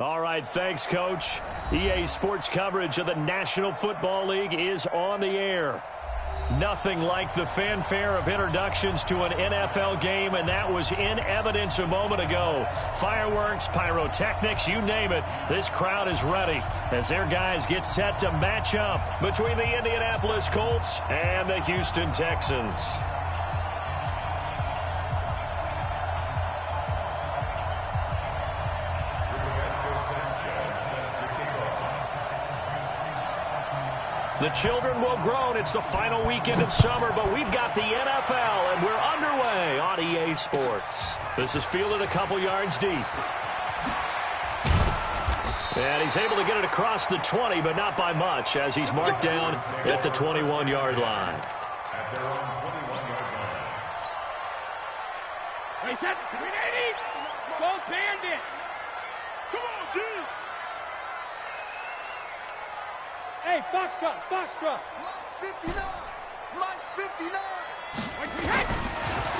All right, thanks, Coach. EA Sports coverage of the National Football League is on the air. Nothing like the fanfare of introductions to an NFL game, and that was in evidence a moment ago. Fireworks, pyrotechnics, you name it. This crowd is ready as their guys get set to match up between the Indianapolis Colts and the Houston Texans. The children will groan. It's the final weekend of summer, but we've got the NFL, and we're underway on EA Sports. This is fielded a couple yards deep. And he's able to get it across the 20, but not by much, as he's marked down at the 21-yard line. Hey, set, 380, go Bandit. Come on, dude. Hey, Foxtrot, Foxtrot. Mike's 59. Mike's 59.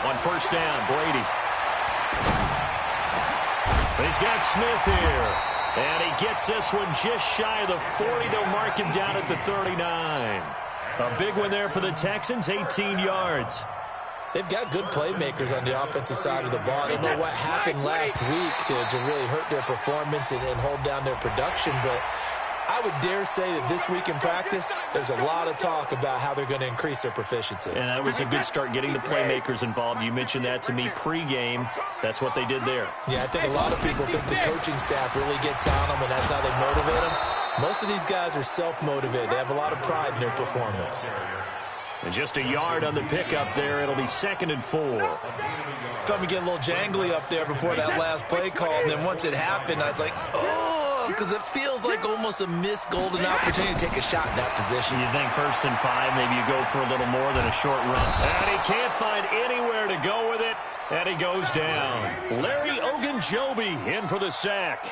On first down, Brady. He's got Smith here. And he gets this one just shy of the 40. They'll mark him down at the 39. A big one there for the Texans, 18 yards. They've got good playmakers on the offensive side of the ball. I don't know what happened last week to really hurt their performance and hold down their production, but I would dare say that this week in practice, there's a lot of talk about how they're going to increase their proficiency. And that was a good start, getting the playmakers involved. You mentioned that to me pregame. That's what they did there. Yeah, I think a lot of people think the coaching staff really gets on them, and that's how they motivate them. Most of these guys are self-motivated. They have a lot of pride in their performance. And just a yard on the pickup there. It'll be 2nd and 4. Felt me get a little jangly up there before that last play call, and then once it happened, I was like, oh, because it feels like almost a missed golden opportunity to take a shot in that position. You think 1st and 5, maybe you go for a little more than a short run. And he can't find anywhere to go with it, and he goes down. Larry Ogunjobi in for the sack.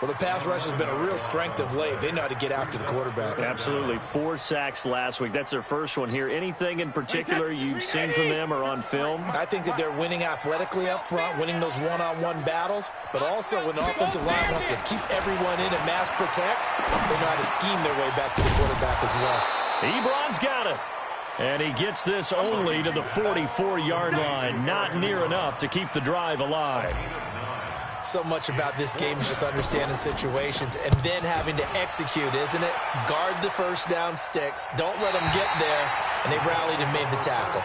Well, the pass rush has been a real strength of late. They know how to get after the quarterback. Absolutely. 4 sacks last week. That's their first one here. Anything in particular you've seen from them or on film? I think that they're winning athletically up front, winning those one-on-one battles, but also when the offensive line wants to keep everyone in and mass protect, they know how to scheme their way back to the quarterback as well. Ebron's got it. And he gets this only to the 44-yard line. Not near enough to keep the drive alive. So much about this game is just understanding situations and then having to execute, isn't it? Guard the first down sticks. Don't let them get there. And they rallied and made the tackle.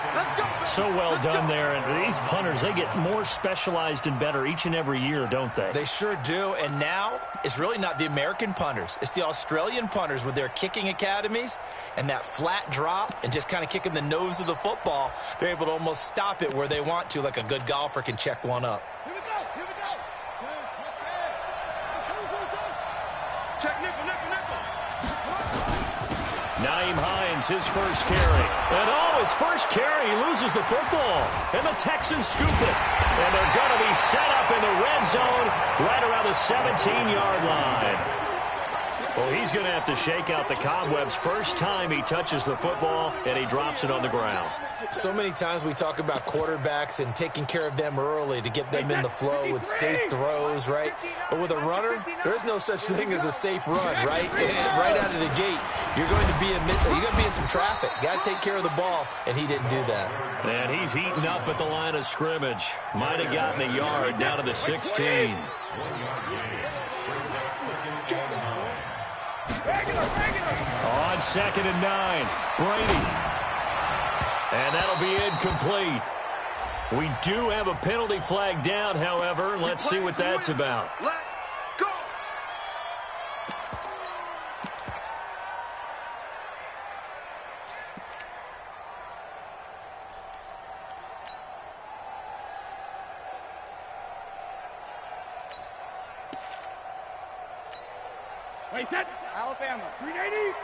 So well done there. And these punters, they get more specialized and better each and every year, don't they? They sure do. And now it's really not the American punters. It's the Australian punters with their kicking academies and that flat drop and just kind of kicking the nose of the football. They're able to almost stop it where they want to, like a good golfer can check one up. Here we go, here we go. Check nickel, nickel, nickel. Nyheim Hines, his first carry. And his first carry, he loses the football. And the Texans scoop it. And they're going to be set up in the red zone right around the 17-yard line. Well, he's going to have to shake out the cobwebs. First time he touches the football, and he drops it on the ground. So many times we talk about quarterbacks and taking care of them early to get them in the flow with safe throws, right? But with a runner, there is no such thing as a safe run, right? Right out of the gate, you're going to be in some traffic. Got to take care of the ball, and he didn't do that. And he's heating up at the line of scrimmage. Might have gotten a yard down to the 16. On 2nd and 9, Brady. And that'll be incomplete. We do have a penalty flag down, however. Let's see what that's about. Let's go. Wait, set. Alabama. 380.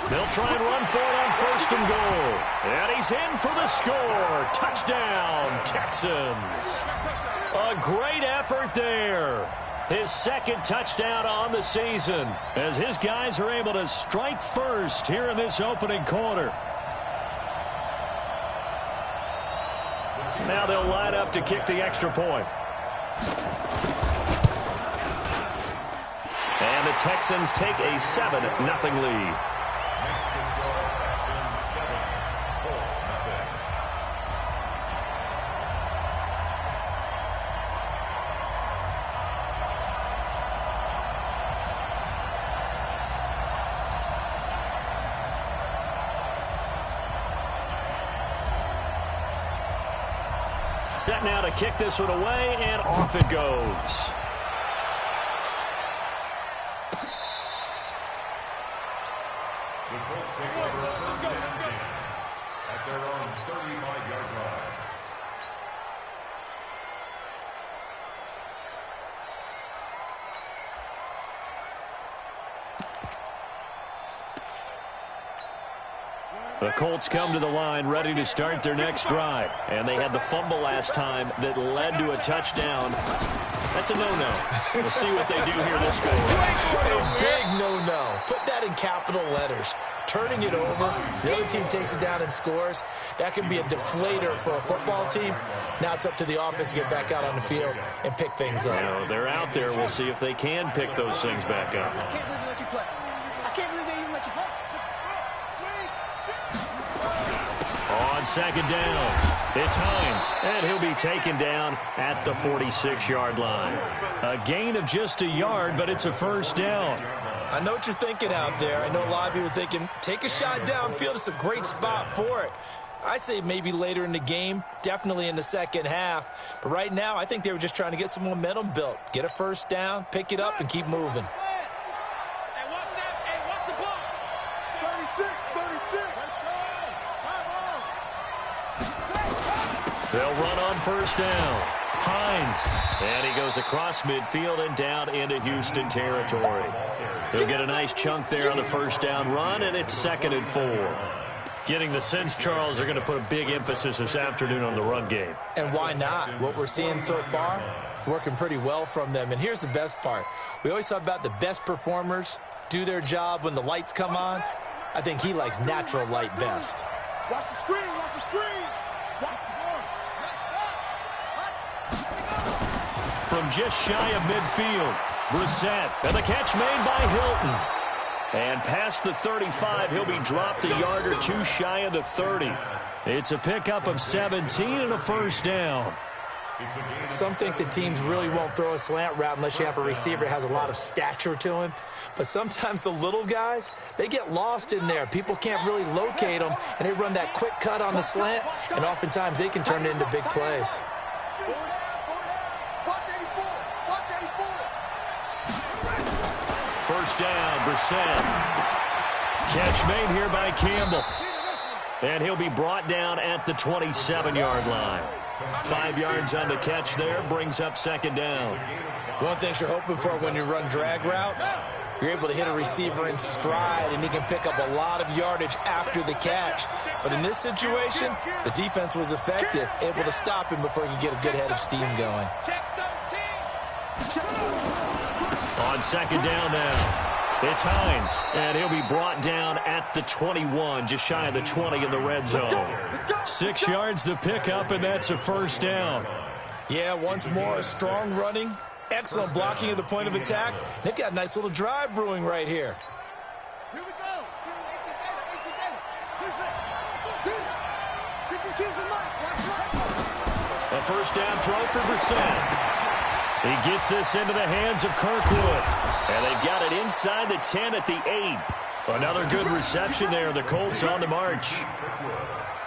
They'll try and run for it on 1st and goal. And he's in for the score. Touchdown, Texans. A great effort there. His 2nd touchdown on the season as his guys are able to strike first here in this opening quarter. Now they'll line up look to kick the extra point. And the Texans take a 7-0 lead. Set now to kick this one away, and off it goes. The Colts take over first and 10 at their own 35-yard line. The Colts come to the line ready to start their next drive. And they had the fumble last time that led to a touchdown. That's a no-no. We'll see what they do here this go. A big no-no. Put that in capital letters. Turning it over, the other team takes it down and scores. That can be a deflator for a football team. Now it's up to the offense to get back out on the field and pick things up. Now, they're out there. We'll see if they can pick those things back up. I can't believe they let you play. I can't believe they even let you play. On second down, it's Hines, and he'll be taken down at the 46-yard line. A gain of just a yard, but it's a first down. I know what you're thinking out there. I know a lot of people are thinking, take a shot downfield. It's a great spot for it. I'd say maybe later in the game, definitely in the second half. But right now, I think they were just trying to get some momentum built. Get a first down, pick it up, and keep moving. Hey, what's the ball? 36. They'll run on first down. Hines, and he goes across midfield and down into Houston territory. He'll get a nice chunk there on the first down run, and it's 2nd and 4. Getting the sense, Charles, they're going to put a big emphasis this afternoon on the run game. And why not? What we're seeing so far, it's working pretty well from them. And here's the best part. We always talk about the best performers do their job when the lights come on. I think he likes natural light best. Watch the screen. Watch the screen. From just shy of midfield, Brissett, and the catch made by Hilton. And past the 35, he'll be dropped a yard or two shy of the 30. It's a pickup of 17 and a first down. Some think the teams really won't throw a slant route unless you have a receiver that has a lot of stature to him. But sometimes the little guys, they get lost in there. People can't really locate them, and they run that quick cut on the slant, and oftentimes they can turn it into big plays. First down, Brissett. Catch made here by Campbell. And he'll be brought down at the 27-yard line. 5 yards on the catch there, brings up 2nd down. One thing you're hoping for when you run drag routes, you're able to hit a receiver in stride, and he can pick up a lot of yardage after the catch. But in this situation, the defense was effective, able to stop him before he could get a good head of steam going. On 2nd down now, it's Hines, and he'll be brought down at the 21, just shy of the 20 in the red zone. 6 yards the pickup, and that's a first down. Yeah, once more, strong running, excellent blocking at the point of attack. They've got a nice little drive brewing right here. Here we go. A first down throw for Brissett. He gets this into the hands of Kirkwood. And they've got it inside the 10 at the 8. Another good reception there. The Colts on the march.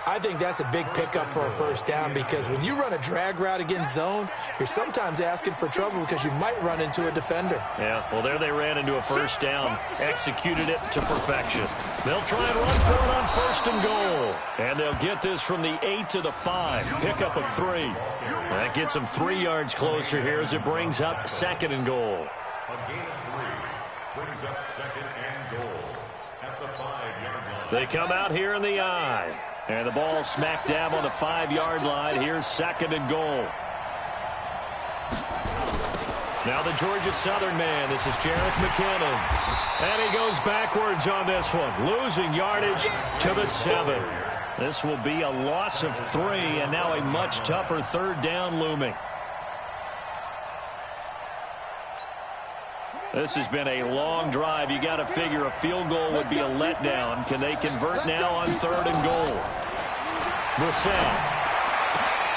I think that's a big pickup for a first down because when you run a drag route against zone, you're sometimes asking for trouble because you might run into a defender. Yeah, well, there they ran into a first down. Executed it to perfection. They'll try and run for it on 1st and goal. And they'll get this from the 8 to the 5. Pickup of 3. That gets them 3 yards closer here as it brings up 2nd and goal. A gain of 3 brings up 2nd and goal at the 5-yard line. They come out here in the eye. And the ball smack dab on the 5-yard line. Here's 2nd and goal. Now the Georgia Southern man. This is Jerick McKinnon. And he goes backwards on this one. Losing yardage to the 7. This will be a loss of 3, and now a much tougher third down looming. This has been a long drive. You got to figure a field goal would be a letdown. Can they convert now on 3rd and goal? Brissett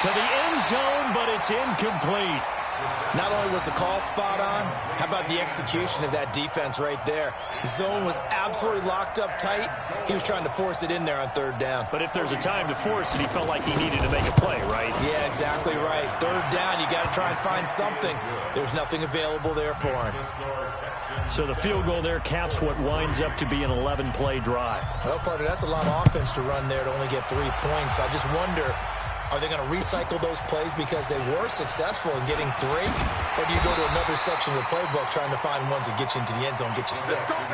to the end zone, but it's incomplete. Not only was the call spot on, how about the execution of that defense right there? The zone was absolutely locked up tight. He was trying to force it in there on 3rd down. But if there's a time to force it, he felt like he needed to make a play, right? Yeah, exactly right. 3rd down, you got to try and find something. There's nothing available there for him. So the field goal there caps what winds up to be an 11-play drive. Well, partner, that's a lot of offense to run there to only get 3 points. I just wonder, are they going to recycle those plays because they were successful in getting 3? Or do you go to another section of the playbook trying to find ones that get you into the end zone, get you 6?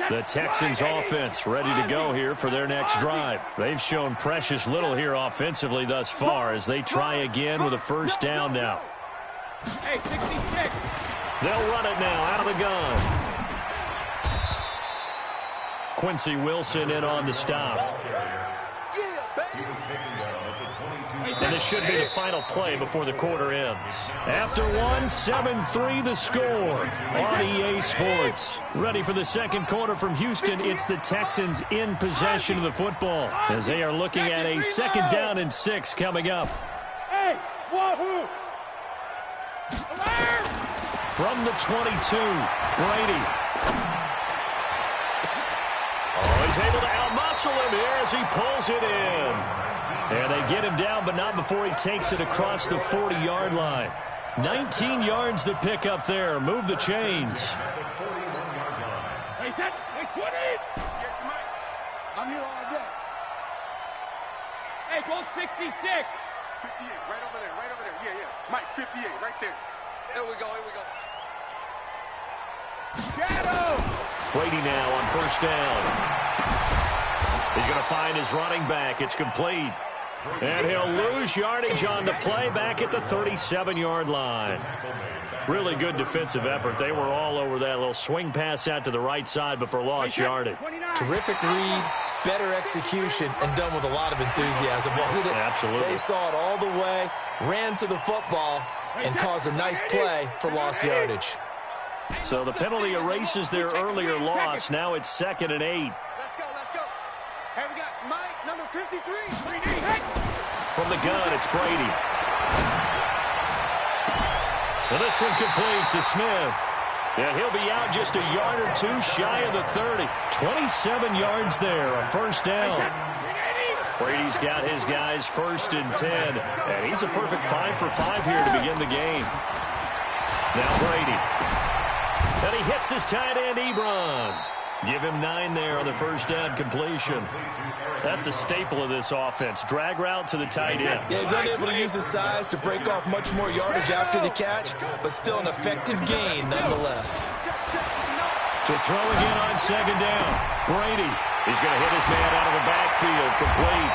The Texans offense ready to go here for their next drive. They've shown precious little here offensively thus far as they try again with a 1st down now. Hey, 66. They'll run it now out of the gun. Quincy Wilson in on the stop. And this should be the final play before the quarter ends. After 1, 7-3 the score on EA Sports. Ready for the second quarter from Houston. It's the Texans in possession of the football as they are looking at a 2nd down and 6 coming up. Hey, wahoo! From the 22, Brady. Oh, he's able to outmuscle him here as he pulls it in. And they get him down, but not before he takes it across the 40-yard line. 19 yards to pick up there. Move the chains. Hey, 20! I'm here all day. Hey, goal 66. 58, right over there. Yeah. Mike, 58, right there. Here we go. Shadow! Brady now on 1st down. He's going to find his running back. It's complete. And he'll lose yardage on the play back at the 37-yard line. Really good defensive effort. They were all over that little swing pass out to the right side before lost yardage. Terrific read, better execution, and done with a lot of enthusiasm, wasn't it? Absolutely. They saw it all the way, ran to the football, and caused a nice play for lost yardage. So the penalty erases their earlier loss. Now it's 2nd and 8. Let's go. Hey, we got Mike, number 53. From the gun, it's Brady. And this one complete to Smith. And he'll be out just a yard or 2 shy of the 30. 27 yards there, a 1st down. Brady's got his guys 1st and 10. And he's a perfect 5 for 5 here to begin the game. Now Brady. And he hits his tight end, Ebron. Give him 9 there on the 1st down completion. That's a staple of this offense. Drag route to the tight end. Yeah, he's unable to use his size to break off much more yardage after the catch, but still an effective gain nonetheless. To throw again on 2nd down. Brady. He's going to hit his man out of the backfield. Complete.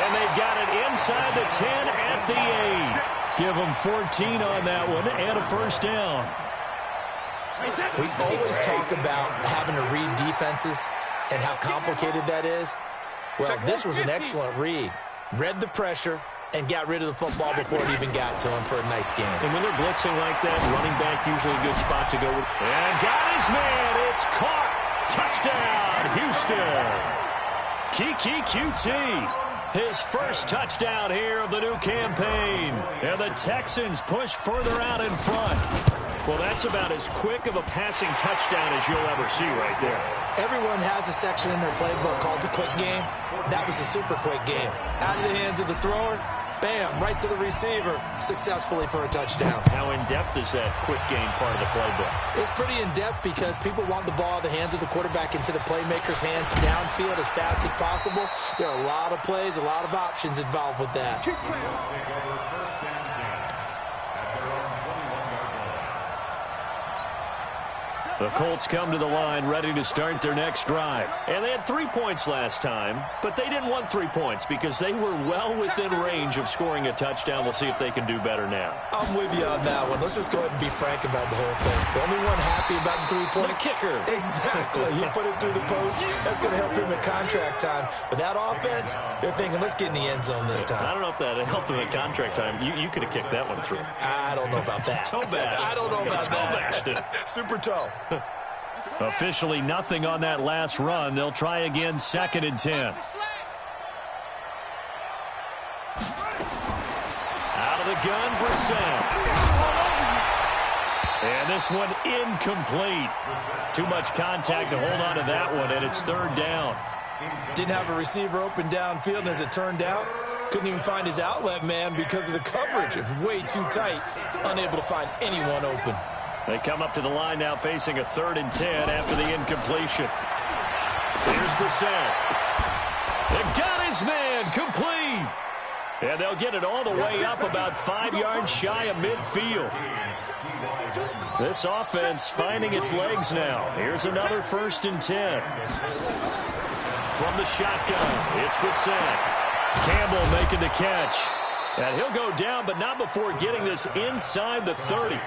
And they've got it inside the 10 at the 8. Give them 14 on that one and a 1st down. We always talk about having to read defenses and how complicated that is. Well, this was an excellent read. Read the pressure and got rid of the football before it even got to him for a nice game. And when they're blitzing like that, running back usually a good spot to go with. And got his man. It's caught. Touchdown, Houston. Kiki QT. His 1st touchdown here of the new campaign. And the Texans push further out in front. Well, that's about as quick of a passing touchdown as you'll ever see right there. Everyone has a section in their playbook called the quick game. That was a super quick game. Out of the hands of the thrower, bam, right to the receiver, successfully for a touchdown. How in-depth is that quick game part of the playbook? It's pretty in-depth because people want the ball in the hands of the quarterback into the playmaker's hands downfield as fast as possible. There are a lot of plays, a lot of options involved with that. The Colts come to the line ready to start their next drive. And they had 3 points last time, but they didn't want 3 points because they were well within range of scoring a touchdown. We'll see if they can do better now. I'm with you on that one. Let's just go ahead and be frank about the whole thing. The only one happy about the 3-point. The kicker. Exactly. He put it through the post. That's going to help him at contract time. But that offense, they're thinking, let's get in the end zone this time. I don't know if that helped him at contract time. You could have kicked that one through. I don't know about that. Toe bash. I don't know about that. Toe bashed it. Super toe. Officially nothing on that last run. They'll try again, 2nd and 10. Out of the gun, Brissett. And this one incomplete. Too much contact to hold on to that one, and it's 3rd down. Didn't have a receiver open downfield, and as it turned out, couldn't even find his outlet man because of the coverage. It was way too tight, unable to find anyone open. They come up to the line now facing a 3rd and 10 after the incompletion. Here's Brissett. They got his man complete. And they'll get it all the way up about 5 yards shy of midfield. This offense finding its legs now. Here's another 1st and 10. From the shotgun, it's Brissett. Campbell making the catch. And he'll go down, but not before getting this inside the 30.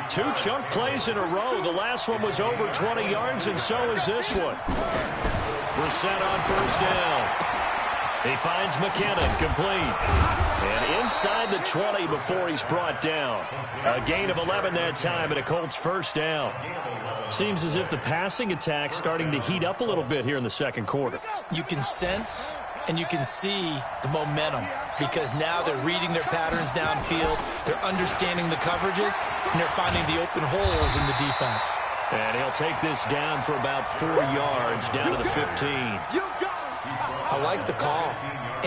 2 chunk plays in a row. The last one was over 20 yards, and so is this one. Brissett on 1st down. He finds McKinnon, complete. And inside the 20 before he's brought down. A gain of 11 that time, and a Colts 1st down. Seems as if the passing attack's starting to heat up a little bit here in the 2nd quarter. You can sense and you can see the momentum because now they're reading their patterns downfield, they're understanding the coverages, and they're finding the open holes in the defense. And he'll take this down for about 4 yards, down to the 15. I like the call.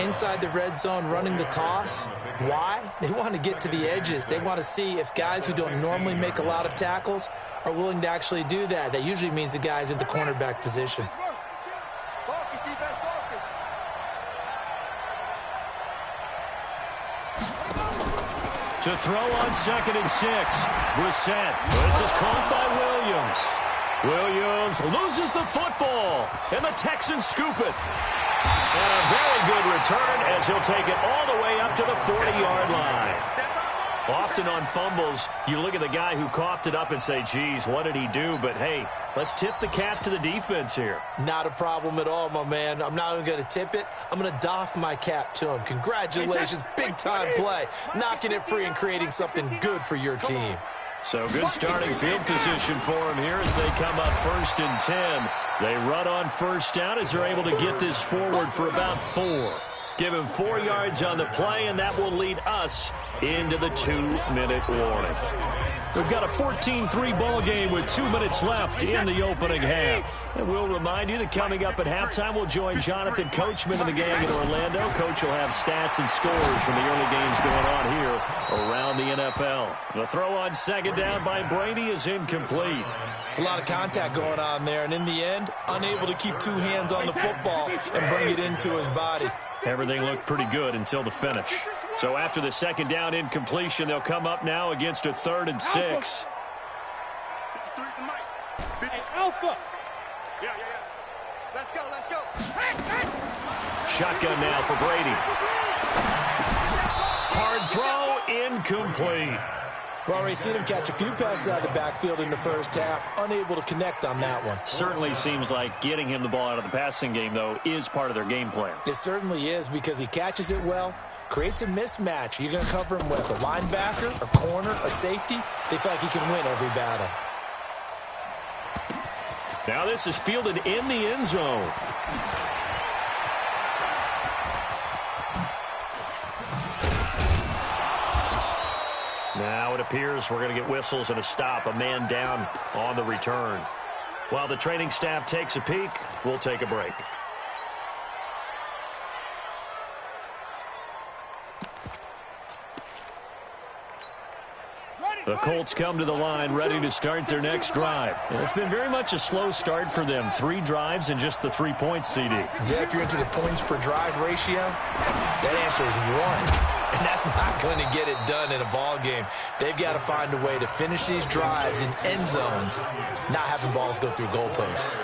Inside the red zone, running the toss. Why? They want to get to the edges. They want to see if guys who don't normally make a lot of tackles are willing to actually do that. That usually means the guy's in the cornerback position. To throw on 2nd and 6. Brissett. This is caught by Williams. Williams loses the football, and the Texans scoop it. And a very good return as he'll take it all the way up to the 40-yard line. Often on fumbles, you look at the guy who coughed it up and say, geez, what did he do? But, hey, let's tip the cap to the defense here. Not a problem at all, my man. I'm not even going to tip it. I'm going to doff my cap to him. Congratulations, big-time play. Knocking it free and creating something good for your team. So good starting field position for him here as they come up 1st and 10. They run on 1st down as they're able to get this forward for about 4. Give him 4 yards on the play, and that will lead us into the 2-minute warning. We've got a 14-3 ball game with 2 minutes left in the opening half. And we'll remind you that coming up at halftime, we'll join Jonathan Coachman and the gang in Orlando. Coach will have stats and scores from the early games going on here around the NFL. The throw on 2nd down by Brady is incomplete. It's a lot of contact going on there, and in the end, unable to keep 2 hands on the football and bring it into his body. Everything looked pretty good until the finish. So after the 2nd down incompletion, they'll come up now against a 3rd and 6. Alpha. Yeah. Let's go. Shotgun now for Brady. Hard throw, incomplete. Well, we've seen him catch a few passes out of the backfield in the first half, unable to connect on that one. Certainly seems like getting him the ball out of the passing game, though, is part of their game plan. It certainly is because he catches it well, creates a mismatch. You're going to cover him with a linebacker, a corner, a safety. They feel like he can win every battle. Now this is fielded in the end zone. Now it appears we're going to get whistles and a stop. A man down on the return. While the training staff takes a peek, we'll take a break. The Colts come to the line ready to start their next drive. And it's been very much a slow start for them. 3 drives and just the 3 points, CD. Yeah, if you're into the points per drive ratio, that answer is 1. And that's not going to get it done in a ball game. They've got to find a way to finish these drives in end zones, not having balls go through goalposts.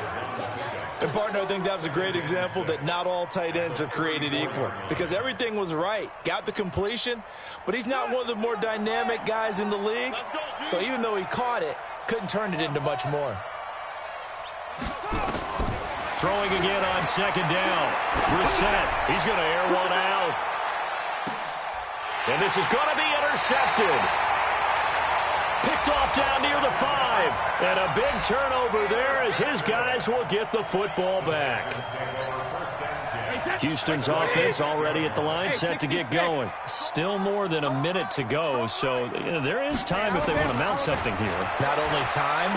And, partner, I think that's a great example that not all tight ends are created equal because everything was right. Got the completion, but he's not one of the more dynamic guys in the league. So even though he caught it, couldn't turn it into much more. Throwing again on second down. Brissett, he's going to air one out. And this is going to be intercepted. Picked off down near the 5. And a big turnover there as his guys will get the football back. Houston's offense already at the line, set to get going. Still more than a minute to go, so there is time if they want to mount something here. Not only time,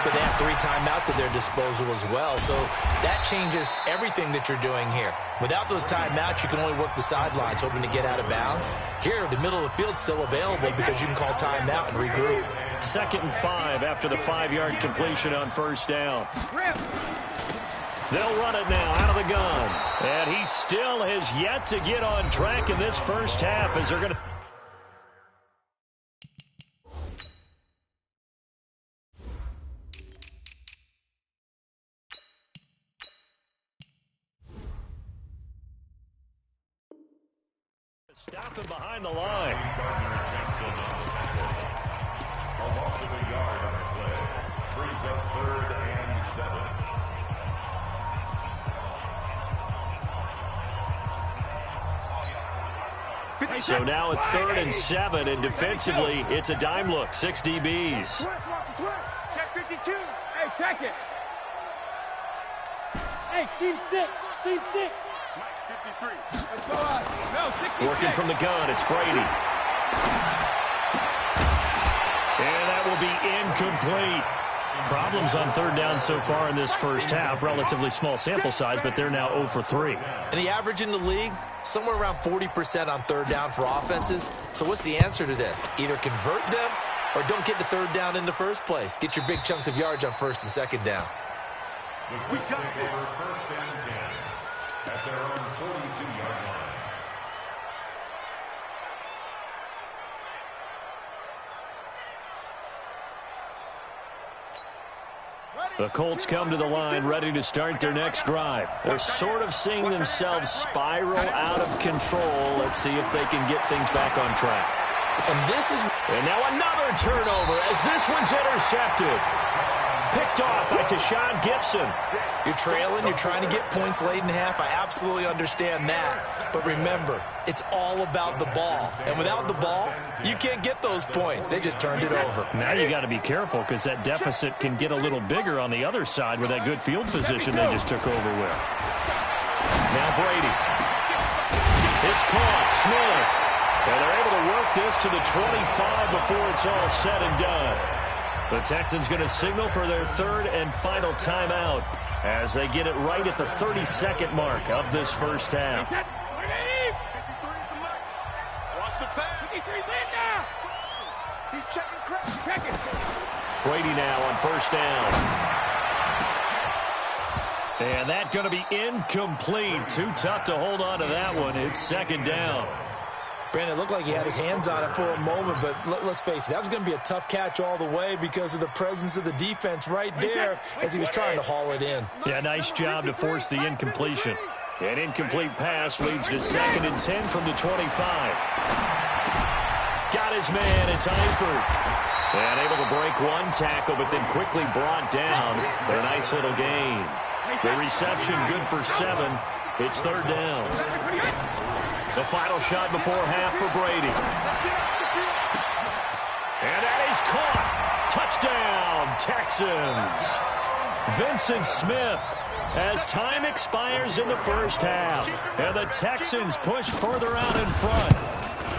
but they have 3 timeouts at their disposal as well, so that changes everything that you're doing here. Without those timeouts, you can only work the sidelines, hoping to get out of bounds. Here, the middle of the field's still available because you can call timeout and regroup. 2nd and 5 after the 5-yard completion on first down. They'll run it now out of the gun. And he still has yet to get on track in this first half as they're going to... Stop him behind the line. A loss of a yard on the play. Brings up 3rd and 7. So now at 3rd and 7, and defensively, it's a dime look. 6 DBs. Check 52. Hey, check it. Hey, team 6. Team 6. 53. Let's go on. No, 66. Working from the gun, it's Brady. And that will be incomplete. Problems on 3rd down so far in this first half. Relatively small sample size, but they're now 0 for 3. And the average in the league, somewhere around 40% on 3rd down for offenses. So what's the answer to this? Either convert them or don't get to 3rd down in the first place. Get your big chunks of yards on 1st and 2nd down. We got this. 1st and 10 at their own 42-yard line. The Colts come to the line ready to start their next drive. They're sort of seeing themselves spiral out of control. Let's see if they can get things back on track. And now another turnover as this one's intercepted. Picked off by Tashawn Gibson. You're trailing, you're trying to get points late in half. I absolutely understand that. But remember, it's all about the ball. And without the ball, you can't get those points. They just turned it over. Now you got to be careful because that deficit can get a little bigger on the other side with that good field position they just took over with. Now Brady. It's caught. Smith. And they're able to work this to the 25 before it's all said and done. The Texans going to signal for their 3rd and final timeout as they get it right at the 32nd mark of this first half. Watch the pass. 53 land now. He's checking crap. Check it. Brady now on 1st down. And that's going to be incomplete. Too tough to hold on to that one. It's 2nd down. Brandon, it looked like he had his hands on it for a moment, but let's face it, that was going to be a tough catch all the way because of the presence of the defense right there as he was trying to haul it in. Yeah, nice job to force the incompletion. An incomplete pass leads to 2nd and 10 from the 25. Got his man, it's Eifert. And able to break one tackle, but then quickly brought down. A nice little gain. The reception good for 7. It's 3rd down. The final shot before half for Brady. And that is caught. Touchdown, Texans. Vincent Smith as time expires in the first half. And the Texans push further out in front.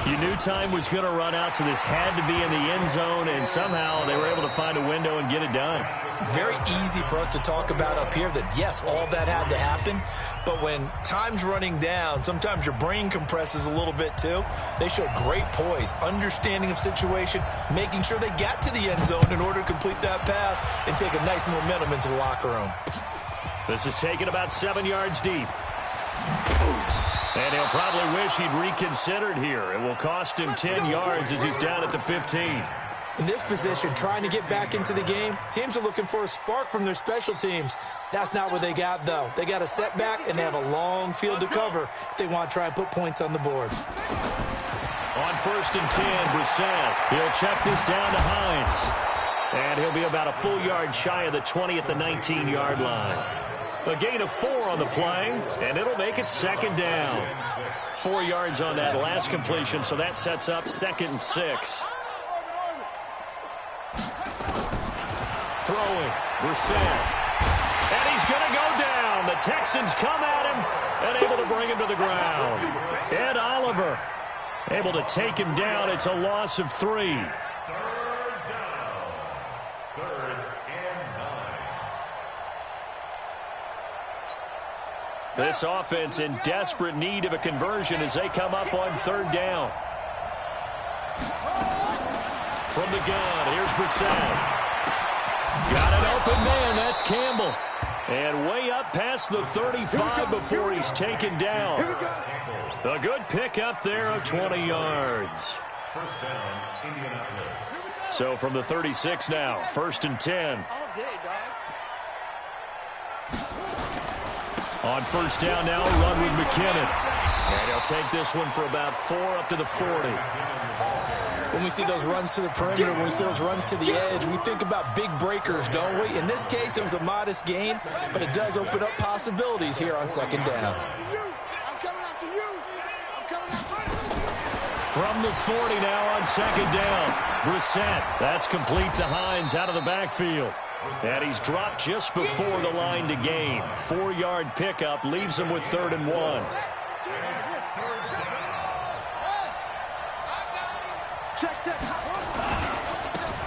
You knew time was going to run out, so this had to be in the end zone, and somehow they were able to find a window and get it done. Very easy for us to talk about up here that, yes, all that had to happen, but when time's running down, sometimes your brain compresses a little bit too. They showed great poise, understanding of situation, making sure they got to the end zone in order to complete that pass and take a nice momentum into the locker room. This is taken about 7 yards deep. And he'll probably wish he'd reconsidered here. It will cost him 10 yards as he's down at the 15. In this position, trying to get back into the game, teams are looking for a spark from their special teams. That's not what they got, though. They got a setback, and they have a long field to cover if they want to try and put points on the board. On 1st and 10, Brissett. He'll check this down to Hines. And he'll be about a full yard shy of the 20 at the 19-yard line. A gain of 4 on the play, and it'll make it 2nd down. 4 yards on that last completion, so that sets up 2nd and 6. Throwing, Brissett. And he's going to go down. The Texans come at him and able to bring him to the ground. Ed Oliver able to take him down. It's a loss of 3. This offense in desperate need of a conversion as they come up on 3rd down. From the gun, here's Brissett. Got an open man, that's Campbell. And way up past the 35 before he's taken down. A good pick up there of 20 yards. First down, Indianapolis. So from the 36 now, 1st and 10. On 1st down now, run with McKinnon. And he'll take this one for about 4 up to the 40. When we see those runs to the perimeter, when we see those runs to the edge, we think about big breakers, don't we? In this case, it was a modest gain, but it does open up possibilities here on 2nd down. From the 40 now on 2nd down. Brissett, that's complete to Hines out of the backfield. And he's dropped just before the line to gain. 4-yard pickup leaves him with 3rd and 1.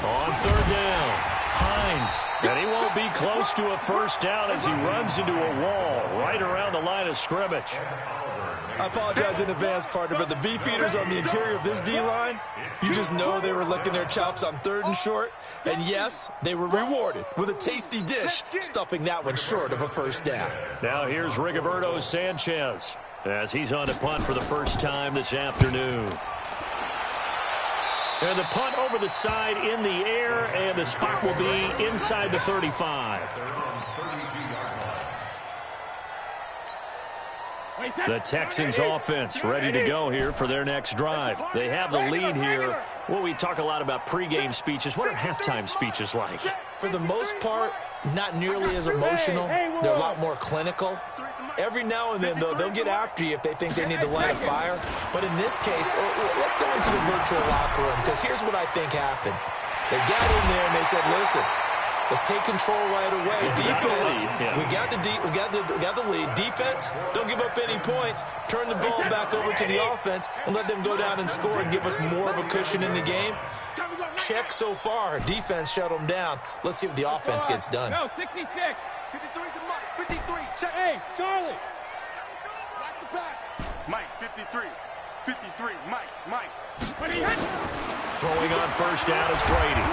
On 3rd down, Hines. And he won't be close to a 1st down as he runs into a wall right around the line of scrimmage. I apologize in advance, partner, but the beefeaters on the interior of this D-line, you just know they were licking their chops on 3rd and short. And yes, they were rewarded with a tasty dish, stuffing that one short of a 1st down. Now here's Rigoberto Sanchez as he's on to punt for the first time this afternoon. And the punt over the side in the air, and the spot will be inside the 35. The Texans offense ready to go here for their next drive. They have the lead here. Well, we talk a lot about pregame speeches. What are halftime speeches like? For the most part, not nearly as emotional. They're a lot more clinical. Every now and then, though, they'll get after you if they think they need to light a fire. But in this case, let's go into the virtual locker room, because here's what I think happened. They got in there and they said, listen, let's take control right away. Defense, we got the lead. Defense, don't give up any points. Turn the ball back over to the offense and let them go down and score and give us more of a cushion in the game. Check so far. Defense shut them down. Let's see what the offense gets done. Go, 66. 53 to Mike. 53. Check. Hey, Charlie. Watch the pass. Mike, 53. 53. Mike. Throwing on 1st down is Brady.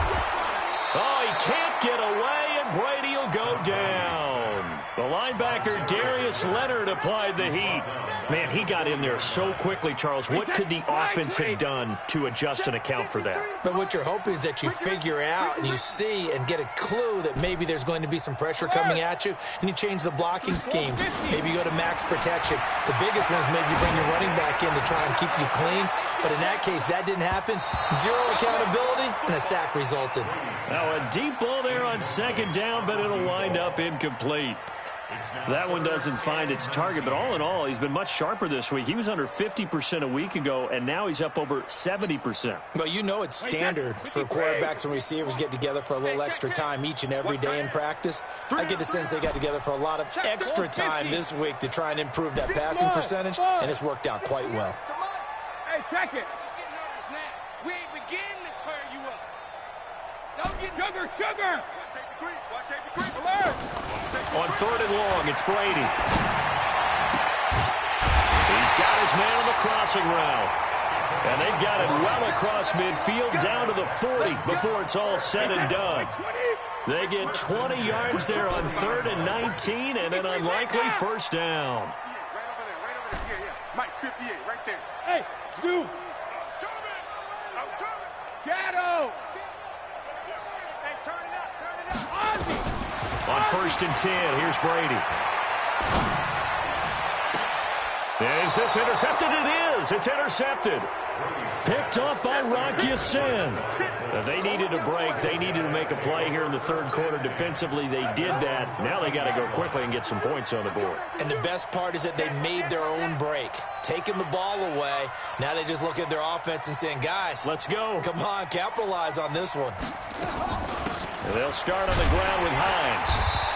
Oh, he can't get away, and Brady will go down. The linebacker, Darius Leonard, applied the heat. Man, he got in there so quickly, Charles. What could the offense have done to adjust and account for that? But what you're hoping is that you figure out and you see and get a clue that maybe there's going to be some pressure coming at you, and you change the blocking schemes. Maybe you go to max protection. The biggest one is maybe you bring your running back in to try and keep you clean. But in that case, that didn't happen. 0 accountability, and a sack resulted. Now, a deep ball there on 2nd down, but it'll wind up incomplete. That one doesn't find its target, but all in all, he's been much sharper this week. He was under 50% a week ago, and now he's up over 70%. Well, you know it's standard for quarterbacks and receivers get together for a little extra time each and every day in practice. I get the sense they got together for a lot of extra time this week to try and improve that passing percentage, and it's worked out quite well. Hey, check it. Don't get nervous now. We ain't beginning to turn you up. Don't get sugar. Watch 83. Alert. On 3rd and long, it's Brady. He's got his man on the crossing route. And they've got it well across midfield down to the 40 before it's all said and done. They get 20 yards there on 3rd and 19 and an unlikely 1st down. Mike, 58, right there. Hey, Zoo. Shadow. Hey, turn it up. Ozzy. On 1st and 10, here's Brady. Is this intercepted? It is. It's intercepted. Picked off by Rocky Sin. They needed a break. They needed to make a play here in the third quarter. Defensively, they did that. Now they got to go quickly and get some points on the board. And the best part is that they made their own break. Taking the ball away. Now they just look at their offense and saying, guys, let's go. Come on, capitalize on this one. And they'll start on the ground with Hines.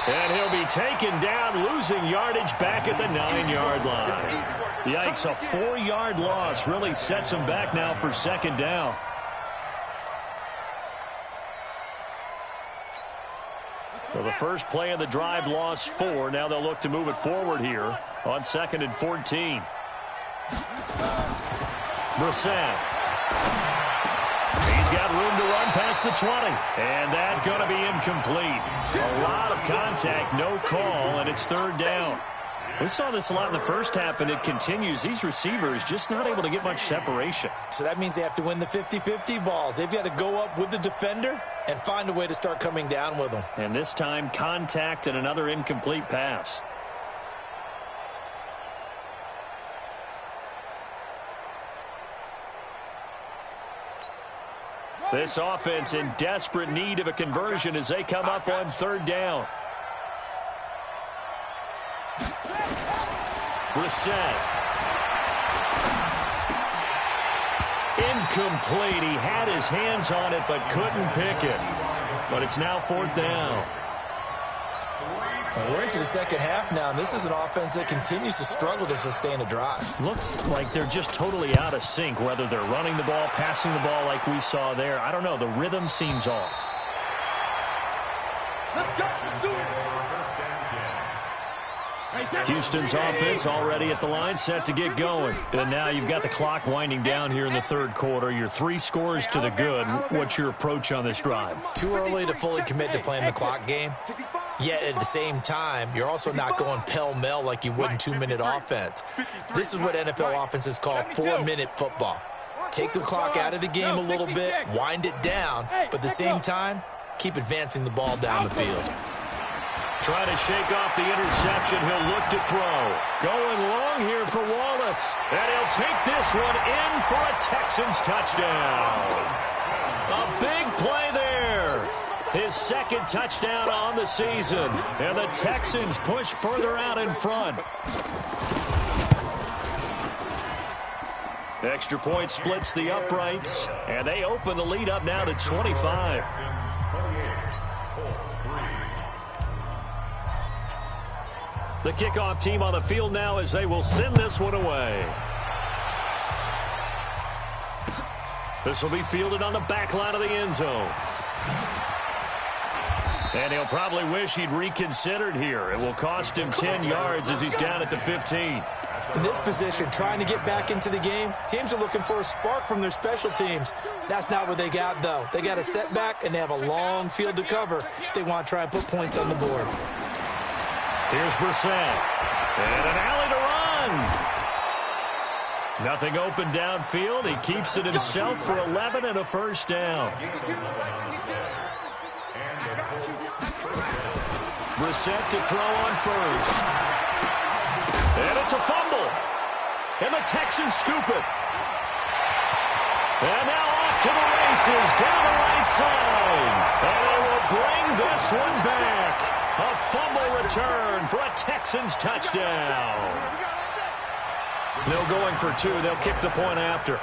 And he'll be taken down, losing yardage back at the 9-yard line. Yikes, a 4-yard loss really sets him back now for 2nd down. Well, the first play of the drive lost 4. Now they'll look to move it forward here on 2nd and 14. Brissett. He's got room to run past the 20. And that's going to be incomplete. A lot of contact, no call, and it's 3rd down. We saw this a lot in the first half, and it continues. These receivers just not able to get much separation. So that means they have to win the 50-50 balls. They've got to go up with the defender and find a way to start coming down with them. And this time, contact and another incomplete pass. This offense in desperate need of a conversion as they come up on 3rd down. Brissett. Incomplete. He had his hands on it but couldn't pick it. But it's now 4th down. We're into the second half now, and this is an offense that continues to struggle to sustain a drive. Looks like they're just totally out of sync, whether they're running the ball, passing the ball like we saw there. I don't know. The rhythm seems off. Let's go. Do it. Houston's offense already at the line, set to get going. And now you've got the clock winding down here in the third quarter. You're 3 scores to the good. What's your approach on this drive? Too early to fully commit to playing the clock game. Yet at the same time, you're also not going pell-mell like you would in 2-minute offense. This is what NFL offenses call 4-minute football. Take the clock out of the game a little bit, wind it down, but at the same time, keep advancing the ball down the field. Trying to shake off the interception. He'll look to throw. Going long here for Wallace. And he'll take this one in for a Texans touchdown. A big play there. His 2nd touchdown on the season. And the Texans push further out in front. Extra point splits the uprights. And they open the lead up now to 25. The kickoff team on the field now as they will send this one away. This will be fielded on the back line of the end zone. And he'll probably wish he'd reconsidered here. It will cost him 10 yards as he's down at the 15. In this position, trying to get back into the game, teams are looking for a spark from their special teams. That's not what they got, though. They got a setback, and they have a long field to cover if they want to try and put points on the board. Here's Brissett. And an alley to run. Nothing open downfield. He keeps it himself for 11 and a first down. Brissett to throw on first. And it's a fumble. And the Texans scoop it. And now off to the races down the right side. And they will bring this one back. A fumble return for a Texans touchdown. They're going for 2. They'll kick the point after.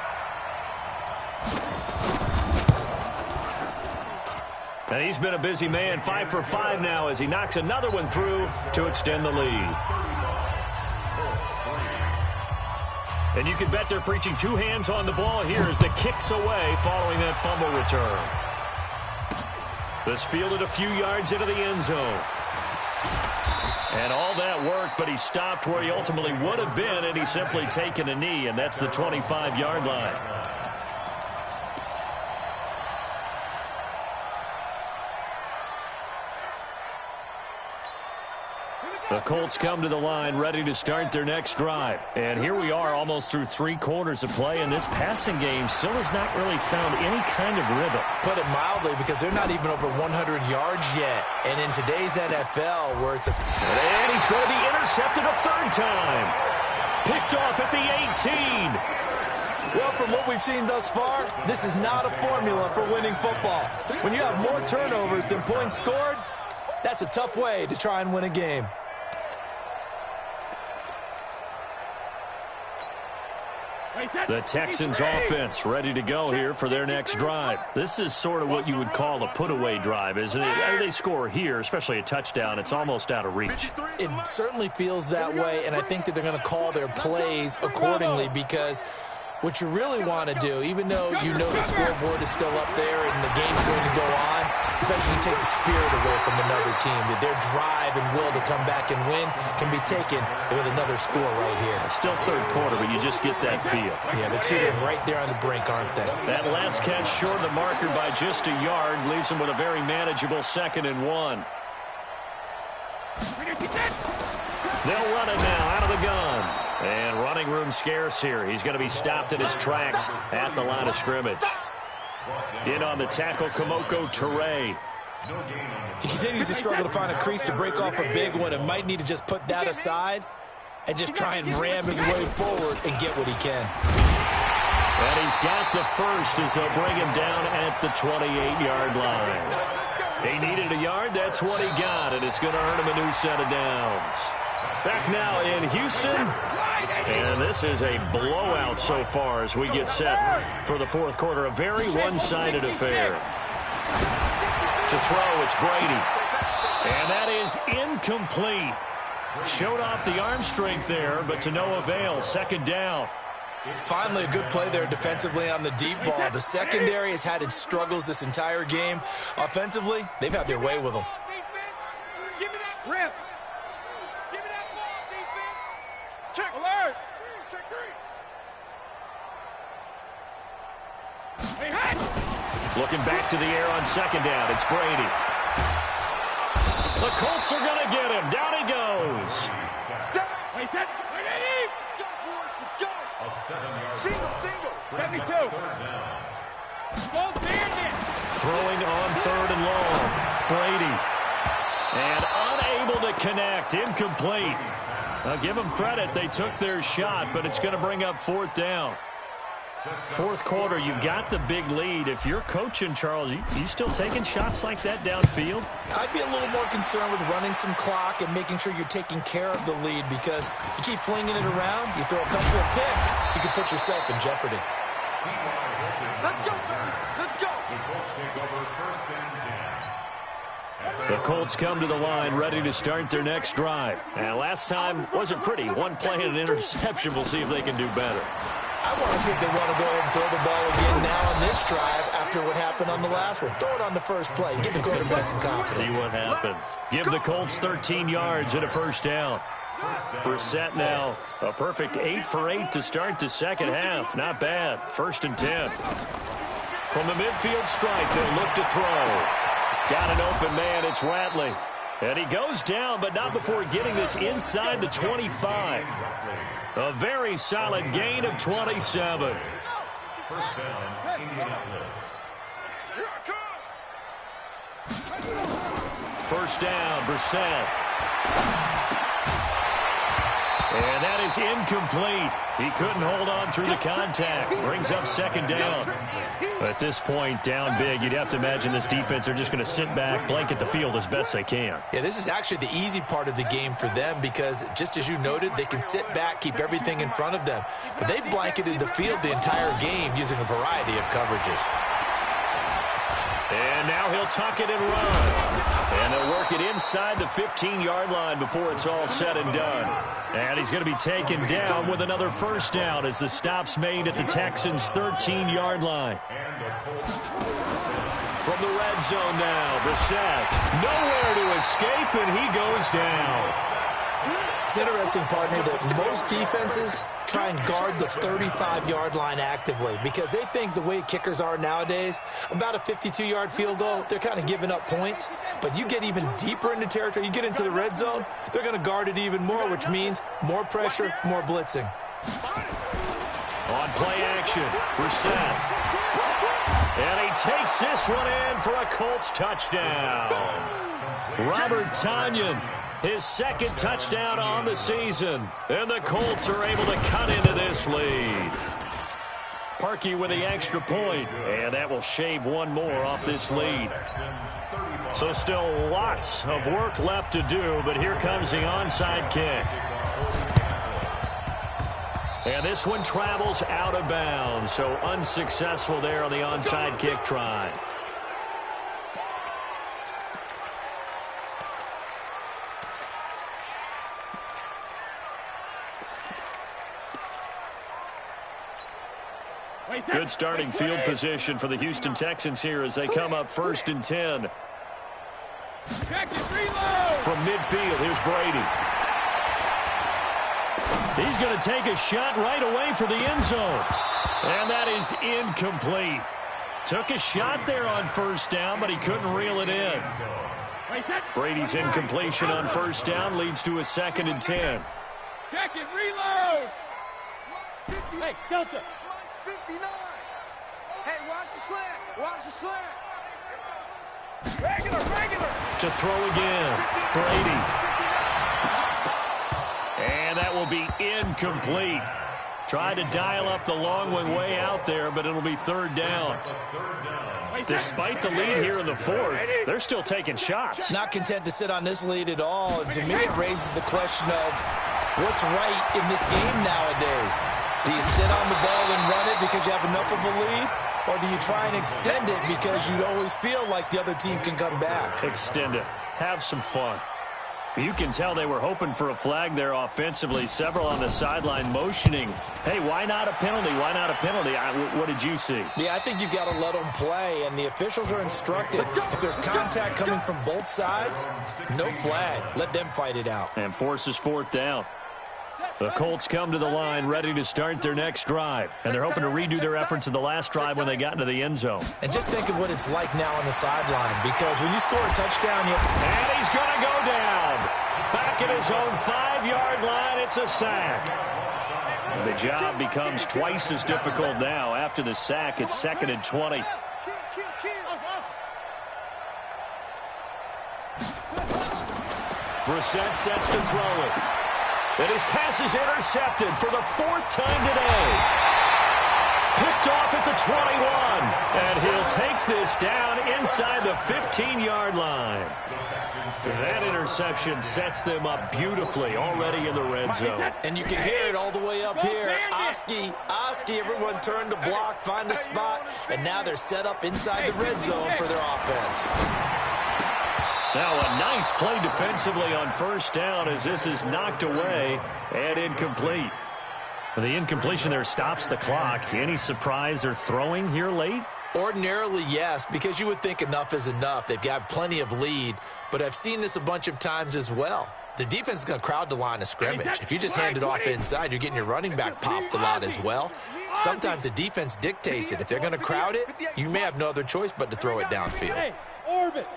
And he's been a busy man, 5 for 5 now as he knocks another one through to extend the lead. And you can bet they're preaching 2 hands on the ball here as the kick's away following that fumble return. This fielded a few yards into the end zone. And all that worked, but he stopped where he ultimately would have been, and he's simply taken a knee, and that's the 25-yard line. The The Colts come to the line ready to start their next drive. And here we are almost through 3 quarters of play, and this passing game still has not really found any kind of rhythm. Put it mildly, because they're not even over 100 yards yet. And in today's NFL, where it's And he's going to be intercepted a 3rd time. Picked off at the 18. Well, from what we've seen thus far, this is not a formula for winning football. When you have more turnovers than points scored, that's a tough way to try and win a game. The Texans offense ready to go here for their next drive. This is sort of what you would call a put-away drive, isn't it? I mean, they score here, especially a touchdown. It's almost out of reach. It certainly feels that way, and I think that they're going to call their plays accordingly, because what you really want to do, even though you know the scoreboard is still up there and the game's going to go on, you can take the spirit away from another team. That their drive and will to come back and win can be taken with another score right here. Still 3rd quarter, but you just get that feel. Yeah, but they're right there on the brink, aren't they? That last catch short of the marker by just a yard leaves them with a very manageable 2nd and 1. They'll run it now out of the gun. And running room scarce here. He's going to be stopped in his tracks at the line of scrimmage. In on the tackle, Kamoko Toure. He continues to struggle to find a crease to break off a big one, and might need to just put that aside and just try and ram his way forward and get what he can. And he's got the first as they'll bring him down at the 28-yard line. He needed a yard. That's what he got, and it's going to earn him a new set of downs. Back now in Houston, and this is a blowout so far as we get set for the 4th quarter. A very one-sided affair. To throw, it's Brady. And that is incomplete. Showed off the arm strength there, but to no avail. 2nd down. Finally, a good play there defensively on the deep ball. The secondary has had its struggles this entire game. Offensively, they've had their way with them. Give me that rip. Give me that ball, defense. Check alert. Check 3. Hey, hey. Looking back to the air on 2nd down. It's Brady. The Colts are going to get him. Down he goes. Hey, set. Ready? Let's go. A 7-yard Single. 72. Ball bandit. Throwing on 3rd and long. Brady. And unable to connect. Incomplete. I'll give them credit. They took their shot, but it's going to bring up 4th down. 4th quarter, you've got the big lead. If you're coaching, Charles, you still taking shots like that downfield? I'd be a little more concerned with running some clock and making sure you're taking care of the lead, because you keep flinging it around, you throw a couple of picks, you can put yourself in jeopardy. Let's go. Let's go. The Colts take over 1st and 10. The Colts come to the line ready to start their next drive. And last time wasn't pretty. 1 play and an interception. We'll see if they can do better. I want to see if they want to go ahead and throw the ball again now on this drive after what happened on the last one. Throw it on the first play. Give the quarterback some confidence. See what happens. Give the Colts 13 yards and a 1st down. Brissett now a perfect 8 for 8 to start the 2nd half. Not bad. 1st and 10. From the midfield stripe, they'll look to throw. Got an open man. It's Ratley. And he goes down, but not before getting this inside the 25. A very solid gain of 27. 1st down, Indianapolis. 1st down, Brissett. And that is incomplete. He couldn't hold on through the contact. Brings up 2nd down. At this point, down big, you'd have to imagine this defense, they're just going to sit back, blanket the field as best they can. Yeah, this is actually the easy part of the game for them, because just as you noted, they can sit back, keep everything in front of them. But they've blanketed the field the entire game using a variety of coverages. And now he'll tuck it and run. And they'll work it inside the 15-yard line before it's all said and done. And he's going to be taken down with another 1st down as the stop's made at the Texans' 13-yard line. From the red zone now, Brissett nowhere to escape, and he goes down. It's interesting, partner, that most defenses try and guard the 35-yard line actively because they think the way kickers are nowadays, about a 52-yard field goal, they're kind of giving up points. But you get even deeper into territory, you get into the red zone, they're going to guard it even more, which means more pressure, more blitzing. On play action, Brissett. And he takes this one in for a Colts touchdown. Robert Tonyan, his second touchdown on the season. And the Colts are able to cut into this lead. Parkey with the extra point, and that will shave one more off this lead. So still lots of work left to do, but here comes the onside kick. And this one travels out of bounds, so unsuccessful there on the onside kick try. Good starting field position for the Houston Texans here as they come up 1st and 10. From midfield, here's Brady. He's going to take a shot right away for the end zone. And that is incomplete. Took a shot there on 1st down, but he couldn't reel it in. Brady's incompletion on 1st down leads to a 2nd and 10. Check it, reload! Hey, Delta! 59! Hey, watch the slant! Watch the slant! Regular! To throw again, Brady. And that will be incomplete. Tried to dial up the long one way out there, but it'll be 3rd down. Despite the lead here in the 4th, they're still taking shots. Not content to sit on this lead at all. And to me, it raises the question of what's right in this game nowadays. Do you sit on the ball and run it because you have enough of a lead? Or do you try and extend it because you always feel like the other team can come back? Extend it. Have some fun. You can tell they were hoping for a flag there offensively. Several on the sideline motioning. Hey, why not a penalty? Why not a penalty? What did you see? Yeah, I think you've got to let them play, and the officials are instructed. If there's contact coming from both sides, no flag. Let them fight it out. And forces 4th down. The Colts come to the line ready to start their next drive. And they're hoping to redo their efforts in the last drive when they got into the end zone. And just think of what it's like now on the sideline, because when you score a touchdown, and he's going to go down. Back at his own 5-yard line, it's a sack. And the job becomes twice as difficult now. After the sack, it's 2nd and 20. Brissett sets to throw it. And his pass is intercepted for the 4th time today. Picked off at the 21. And he'll take this down inside the 15-yard line. That interception sets them up beautifully already in the red zone. And you can hear it all the way up here. Oski, everyone turned to block, find a spot, and now they're set up inside the red zone for their offense. Now a nice play defensively on 1st down as this is knocked away and incomplete. The incompletion there stops the clock. Any surprise they're throwing here late? Ordinarily, yes, because you would think enough is enough. They've got plenty of lead, but I've seen this a bunch of times as well. The defense is going to crowd the line of scrimmage. If you just hand it off inside, you're getting your running back popped a lot as well. Sometimes the defense dictates it. If they're going to crowd it, you may have no other choice but to throw it downfield. Hey, orbit.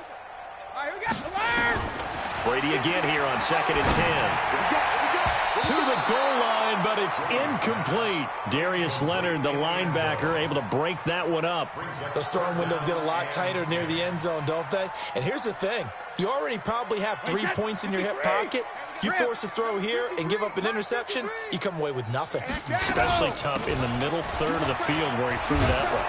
Brady again here on 2nd and 10. To the goal line, but it's incomplete. Darius Leonard, the linebacker, able to break that one up. Those throwing windows get a lot tighter near the end zone, don't they? And here's the thing. You already probably have 3 points in your hip pocket. You force a throw here and give up an interception, you come away with nothing. Especially tough in the middle third of the field where he threw that one.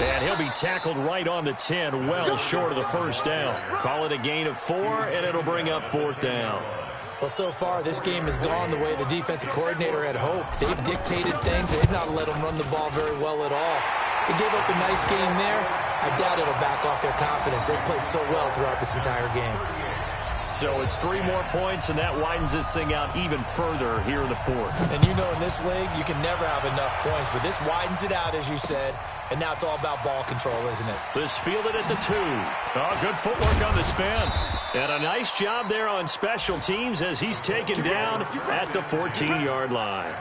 And he'll be tackled right on the 10, well short of the 1st down. Call it a gain of 4, and it'll bring up 4th down. Well, so far, this game has gone the way the defensive coordinator had hoped. They've dictated things. They've not let them run the ball very well at all. They gave up a nice game there. I doubt it'll back off their confidence. They've played so well throughout this entire game. So it's 3 more points, and that widens this thing out even further here in the fourth. And you know in this league, you can never have enough points, but this widens it out, as you said, and now it's all about ball control, isn't it? This fielded at the 2. Oh, good footwork on the spin. And a nice job there on special teams as he's taken down at the 14-yard line.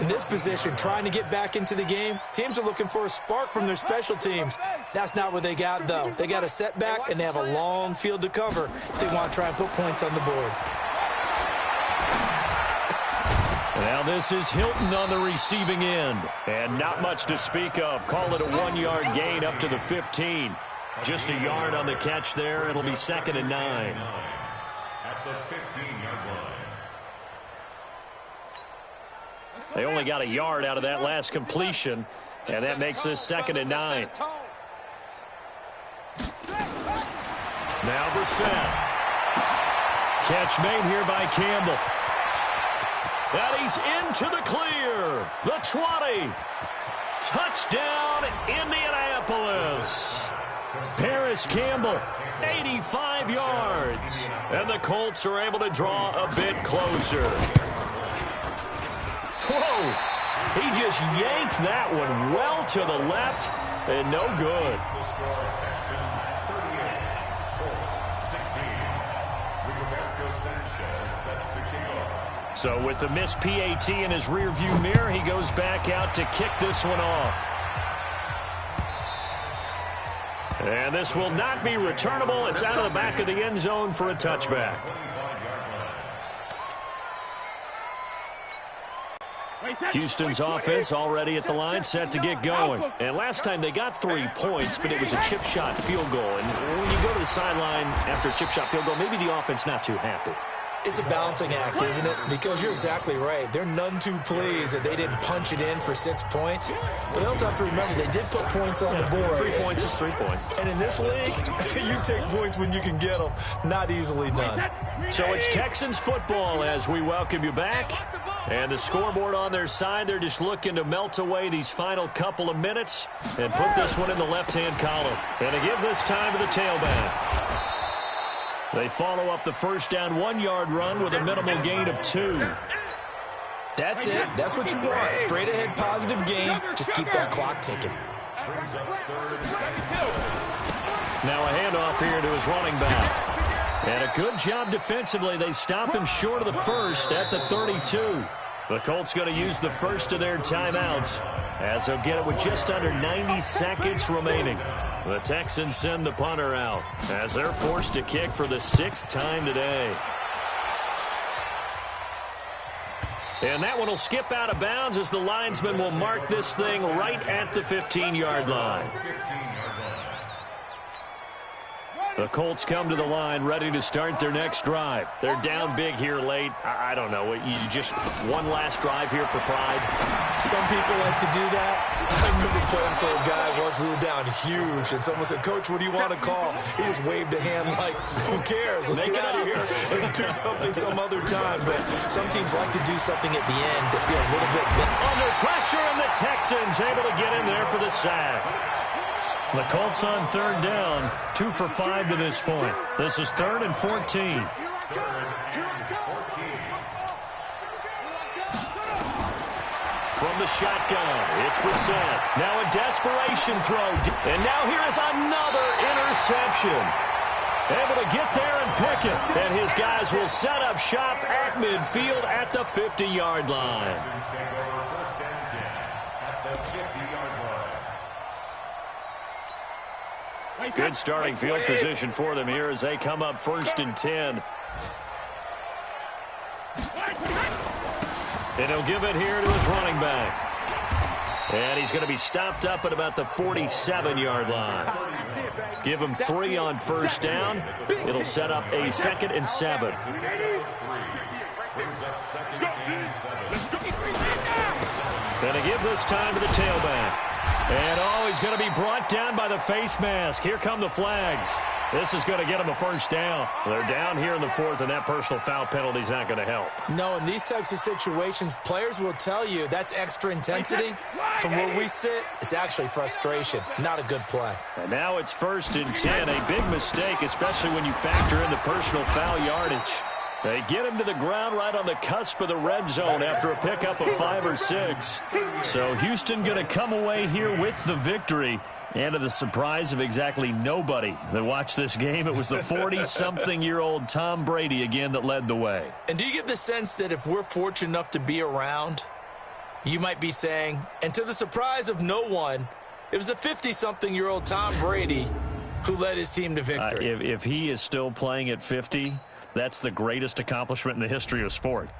In this position, trying to get back into the game, teams are looking for a spark from their special teams. That's not what they got, though. They got a setback, and they have a long field to cover if they want to try and put points on the board. Now this is Hilton on the receiving end. And not much to speak of. Call it a 1-yard gain up to the 15. Just a yard on the catch there. It'll be 2nd and 9. At the 15-yard line. They only got a yard out of that last completion, and that makes this 2nd and 9. Now Brissett. Catch made here by Campbell. And he's into the clear. The 20. Touchdown, Indianapolis. Paris Campbell, 85 yards. And the Colts are able to draw a bit closer. Whoa! He just yanked that one well to the left, and no good. So with the missed PAT in his rearview mirror, he goes back out to kick this one off. And this will not be returnable. It's out of the back of the end zone for a touchback. Houston's offense already at the line, set to get going. And last time they got 3 points, but it was a chip shot field goal. And when you go to the sideline after a chip shot field goal, maybe the offense not too happy. It's a balancing act, isn't it? Because you're exactly right. They're none too pleased that they didn't punch it in for 6 points. But they also have to remember they did put points on the board. 3 points is 3 points. And in this league, you take points when you can get them. Not easily done. So it's Texans football as we welcome you back. And the scoreboard on their side, they're just looking to melt away these final couple of minutes and put this one in the left-hand column. And to give this time to the tailback. They follow up the first down 1-yard run with a minimal gain of 2. That's it. That's what you want. Straight ahead positive gain. Just keep that clock ticking. Now a handoff here to his running back. And a good job defensively. They stop him short of the first at the 32. The Colts going to use the first of their timeouts as they'll get it with just under 90 seconds remaining. The Texans send the punter out as they're forced to kick for the 6th time today. And that one will skip out of bounds as the linesman will mark this thing right at the 15-yard line. The Colts come to the line ready to start their next drive. They're down big here late. I don't know. You just one last drive here for pride. Some people like to do that. I remember playing for a guy once. We were down huge, and someone said, "Coach, what do you want to call?" He just waved a hand like, "Who cares? Let's get out of here and do something some other time." But some teams like to do something at the end to feel a little bit under pressure, and the Texans able to get in there for the sack. The Colts on 3rd down, 2 for 5 to this point. This is 3rd and 14. From the shotgun, it's Brissett. Now a desperation throw. And now here is another interception. Able to get there and pick it. And his guys will set up shop at midfield at the 50-yard line. Good starting field position for them here as they come up 1st and 10. And he'll give it here to his running back. And he's going to be stopped up at about the 47-yard line. Give him 3 on 1st down. It'll set up a 2nd and 7. Going to give this time to the tailback. And, he's going to be brought down by the face mask. Here come the flags. This is going to get them a first down. They're down here in the fourth, and that personal foul penalty is not going to help. No, in these types of situations, players will tell you that's extra intensity. From where we sit, it's actually frustration. Not a good play. And now it's 1st and 10. A big mistake, especially when you factor in the personal foul yardage. They get him to the ground right on the cusp of the red zone after a pickup of 5 or 6. So Houston going to come away here with the victory. And to the surprise of exactly nobody that watched this game, it was the 40-something-year-old Tom Brady again that led the way. And do you get the sense that if we're fortunate enough to be around, you might be saying, and to the surprise of no one, it was the 50-something-year-old Tom Brady who led his team to victory. If he is still playing at 50, that's the greatest accomplishment in the history of sport.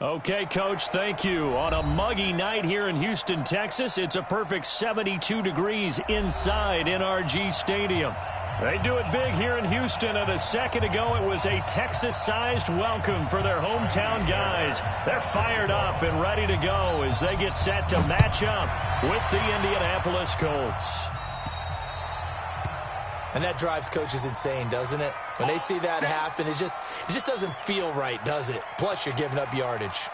Okay, Coach, thank you. On a muggy night here in Houston, Texas, it's a perfect 72 degrees inside NRG Stadium. They do it big here in Houston, and a second ago it was a Texas-sized welcome for their hometown guys. They're fired up and ready to go as they get set to match up with the Indianapolis Colts. And that drives coaches insane, doesn't it? When they see that happen, it just doesn't feel right, does it? Plus, you're giving up yardage.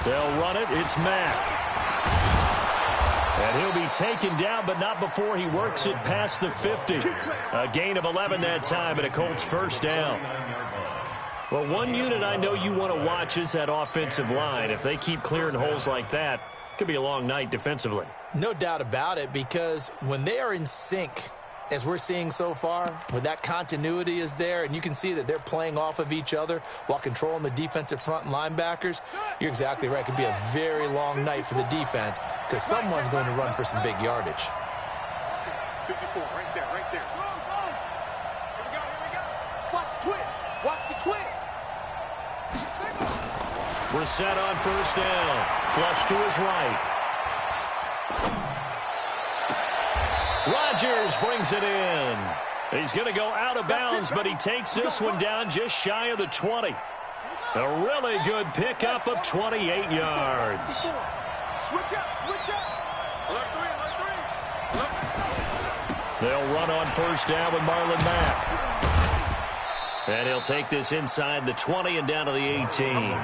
They'll run it. It's Mack. And he'll be taken down, but not before he works it past the 50. A gain of 11 that time, and a Colts first down. Well, one unit I know you want to watch is that offensive line. If they keep clearing holes like that, Could be a long night defensively. No doubt about it, because when they are in sync, as we're seeing so far, when that continuity is there, and you can see that they're playing off of each other while controlling the defensive front and linebackers, you're exactly right. It could be a very long night for the defense because someone's going to run for some big yardage. 54, right there, right there. Go, go. Here we go, here we go. Watch the twist. Watch the twist. Single. We're set on first down. Flush to his right. Rodgers brings it in. He's going to go out of bounds, but he takes this one down just shy of the 20. A really good pickup of 28 yards. Switch up, switch up. Alert three. They'll run on first down with Marlon Mack. And he'll take this inside the 20 and down to the 18.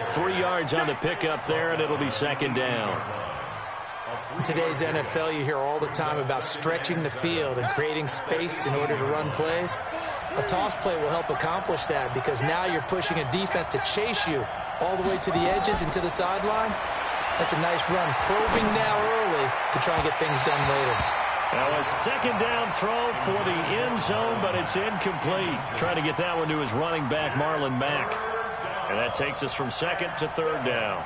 3 yards on the pickup there, and it'll be second down. In today's NFL, you hear all the time about stretching the field and creating space in order to run plays. A toss play will help accomplish that because now you're pushing a defense to chase you all the way to the edges and to the sideline. That's a nice run, probing now early to try and get things done later. Now a second down throw for the end zone, but it's incomplete. Trying to get that one to his running back, Marlon Mack. And that takes us from second to third down.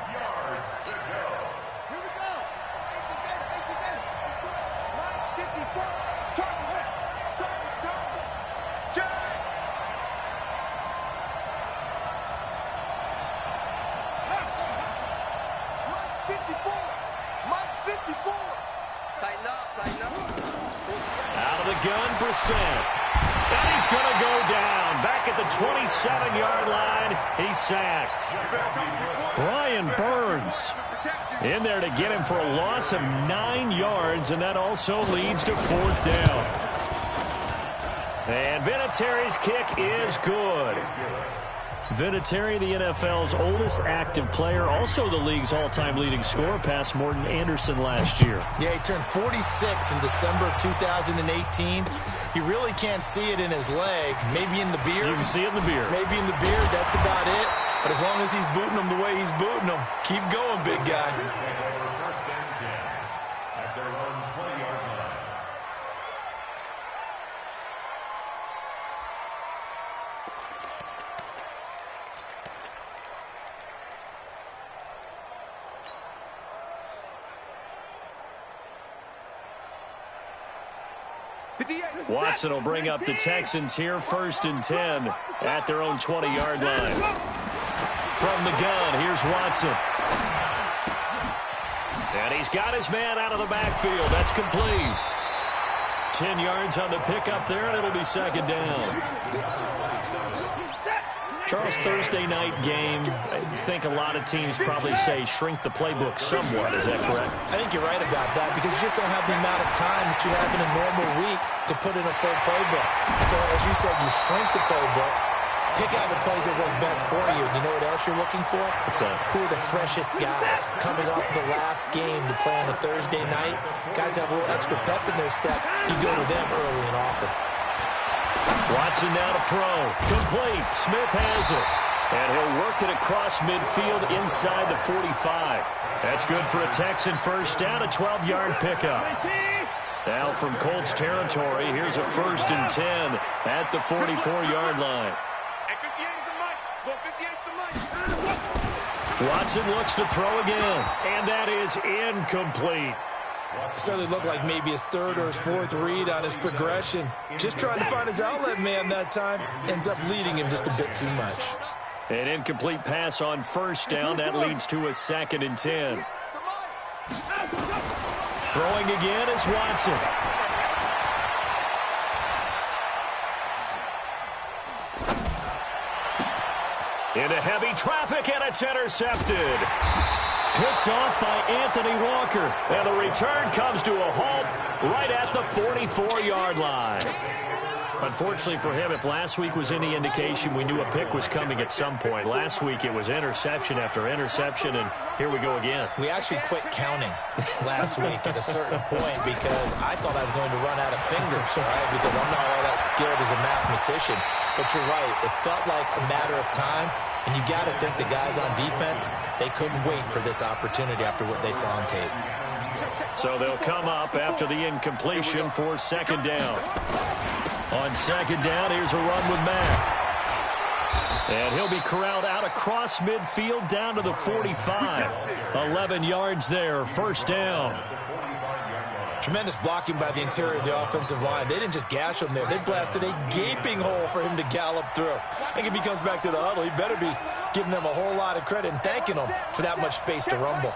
And he's going to go down. Back at the 27-yard line, he's sacked. Brian Burns in there to get him for a loss of 9 yards, and that also leads to fourth down. And Vinatieri's kick is good. Vinatieri, the NFL's oldest active player, also the league's all-time leading scorer, past Morton Anderson last year. Yeah, he turned 46 in December of 2018. You really can't see it in his leg. Maybe in the beard. You can see it in the beard. Maybe in the beard, that's about it. But as long as he's booting them the way he's booting them, keep going, big guy. First and 10 at their own 20-yard line. Watson will bring up the Texans here, first and 10 at their own 20-yard line. From the gun, here's Watson. And he's got his man out of the backfield. That's complete. 10 yards on the pickup there, and it'll be second down. Charles, Thursday night game, I think a lot of teams probably say shrink the playbook somewhat. Is that correct? I think you're right about that because you just don't have the amount of time that you have in a normal week to put in a full playbook. So, as you said, you shrink the playbook, pick out the plays that work best for you. You know what else you're looking for? What's that? Who are the freshest guys coming off the last game to play on a Thursday night? Guys have a little extra pep in their step. You go to them early and often. Watson now to throw. Complete. Smith has it. And he'll work it across midfield inside the 45. That's good for a Texan first down, a 12-yard pickup. Now from Colts territory, here's a first and 10 at the 44-yard line. And 58 is the mic. Well, 58 is the mic. Watson looks to throw again, and that is incomplete. Certainly looked like maybe his third or his fourth read on his progression. Just trying to find his outlet man that time. Ends up leading him just a bit too much. An incomplete pass on first down. That leads to a second and 10. Throwing again is Watson. Into heavy traffic, and it's intercepted. Picked off by Anthony Walker. And the return comes to a halt right at the 44-yard line. Unfortunately for him, if last week was any indication, we knew a pick was coming at some point. Last week it was interception after interception, and here we go again. We actually quit counting last week at a certain point because I thought I was going to run out of fingers, right? Because I'm not all that skilled as a mathematician. But you're right. It felt like a matter of time And you got to think the guys on defense, they couldn't wait for this opportunity after what they saw on tape. So they'll come up after the incompletion for second down. On second down, here's a run with Mack. And he'll be corralled out across midfield down to the 45. 11 yards there, first down. Tremendous blocking by the interior of the offensive line. They didn't just gash him there. They blasted a gaping hole for him to gallop through. I think if he comes back to the huddle, he better be giving them a whole lot of credit and thanking them for that much space to rumble.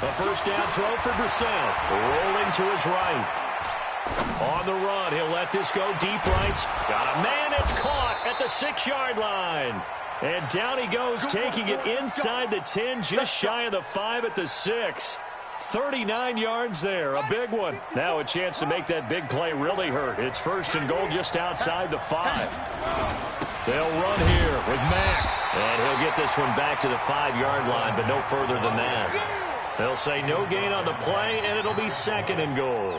A first down throw for Brissett. Rolling to his right. On the run, he'll let this go deep right. Got a man, it's caught at the 6-yard line. And down he goes, taking it inside the 10, just shy of the 5 at the 6. 39 yards there, a big one. Now a chance to make that big play really hurt. It's first and goal just outside the 5. They'll run here with Mack. And he'll get this one back to the 5-yard line, but no further than that. They'll say no gain on the play, and it'll be second and goal.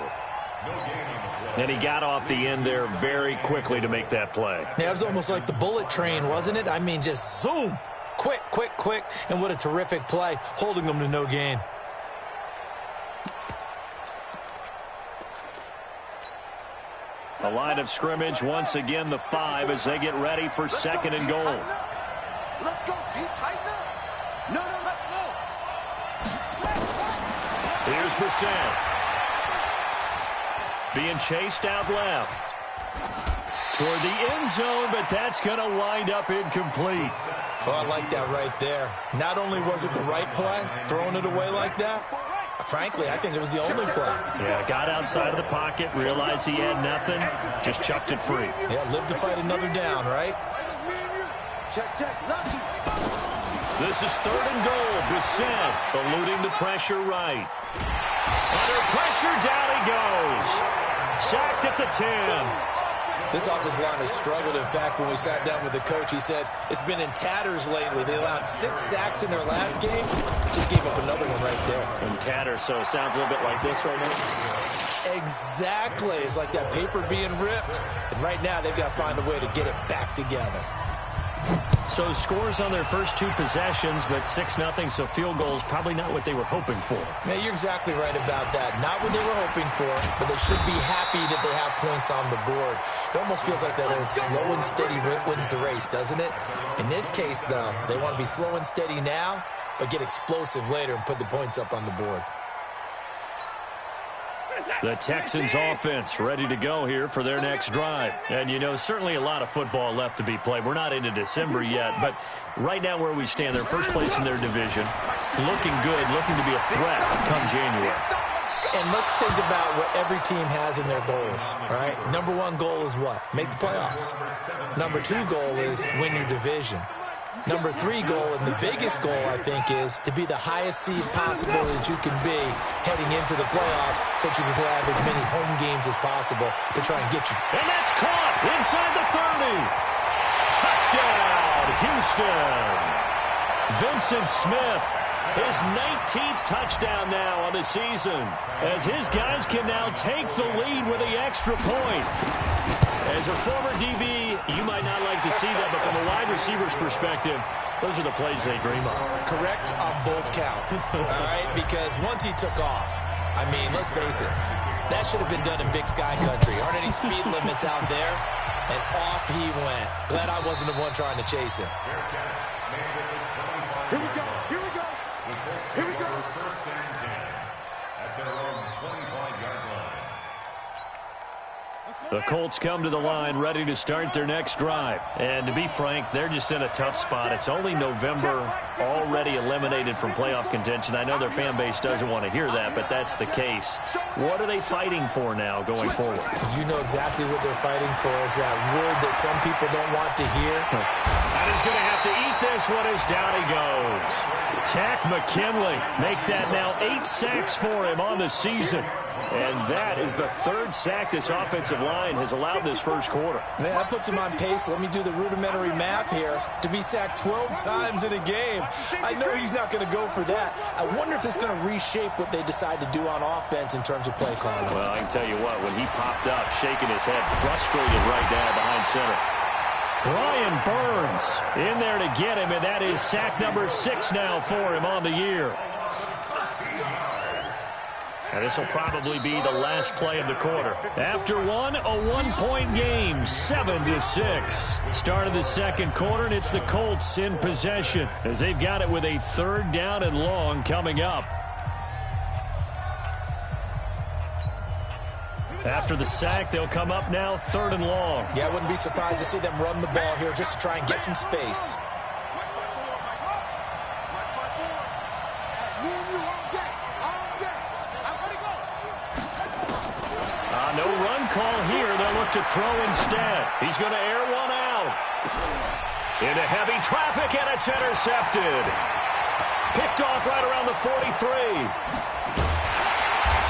And he got off the end there very quickly to make that play. Yeah, it was almost like the bullet train, wasn't it? I mean, just zoom. Quick, quick, quick. And what a terrific play, holding them to no gain. A line of scrimmage, once again the 5 as they get ready for second and goal. Let's go, Pete, tighten up. No. Here's Brissett. Being chased out left. Toward the end zone, but that's going to wind up incomplete. Oh, I like that right there. Not only was it the right play, throwing it away like that, frankly, I think it was the only play. Yeah, got outside of the pocket, realized he had nothing, just chucked it free. Yeah, live to fight another down, right? Check. This is third and goal. Brissett eluding the pressure right. Under pressure, down he goes. Sacked at the 10. This offensive line has struggled. In fact, when we sat down with the coach, he said it's been in tatters lately. They allowed 6 sacks in their last game. Just gave up another one right there. In tatters, so it sounds a little bit like this right now. Exactly. It's like that paper being ripped. And right now, they've got to find a way to get it back together. So scores on their first 2 possessions, but 6-0, so field goals probably not what they were hoping for. Yeah, you're exactly right about that. Not what they were hoping for, but they should be happy that they have points on the board. It almost feels like that old slow and steady wins the race, doesn't it? In this case, though, they want to be slow and steady now, but get explosive later and put the points up on the board. The Texans offense ready to go here for their next drive. And, you know, certainly a lot of football left to be played. We're not into December yet, but right now where we stand, they're first place in their division. Looking good, looking to be a threat come January. And let's think about what every team has in their goals, all right? Number 1 goal is what? Make the playoffs. Number 2 goal is win your division. Number 3 goal, and the biggest goal, I think, is to be the highest seed possible that you can be heading into the playoffs so that you can have as many home games as possible to try and get you. And that's caught inside the 30. Touchdown, Houston. Vincent Smith, his 19th touchdown now on the season, as his guys can now take the lead with the extra point. As a former DB, you might not like to see that, but from a wide receiver's perspective, those are the plays they dream of. Correct on both counts, all right? Because once he took off, I mean, let's face it, that should have been done in Big Sky Country. Aren't any speed limits out there? And off he went. Glad I wasn't the one trying to chase him. Here we go. First and 10 at their own 25-yard line. The Colts come to the line ready to start their next drive. And to be frank, they're just in a tough spot. It's only November, already eliminated from playoff contention. I know their fan base doesn't want to hear that, but that's the case. What are they fighting for now going forward? You know exactly what they're fighting for. Is that word that some people don't want to hear. And he's going to have to eat this one as down he goes. Tack McKinley make that now 8 sacks for him on the season. And that is the 3rd sack this offensive line has allowed this first quarter. Man, that puts him on pace. Let me do the rudimentary math here. To be sacked 12 times in a game. I know he's not going to go for that. I wonder if it's going to reshape what they decide to do on offense in terms of play calling. Well, I can tell you what, when he popped up, shaking his head, frustrated right now behind center. Brian Burns in there to get him, and that is sack number 6 now for him on the year. And this will probably be the last play of the quarter. After one, a 1-point game, 7-6. Start of the second quarter, and it's the Colts in possession as they've got it with a 3rd down and long coming up. After the sack, they'll come up now 3rd and long. Yeah, I wouldn't be surprised to see them run the ball here just to try and get some space. No run call here. They'll look to throw instead. He's going to air one out. Into heavy traffic, and it's intercepted. Picked off right around the 43.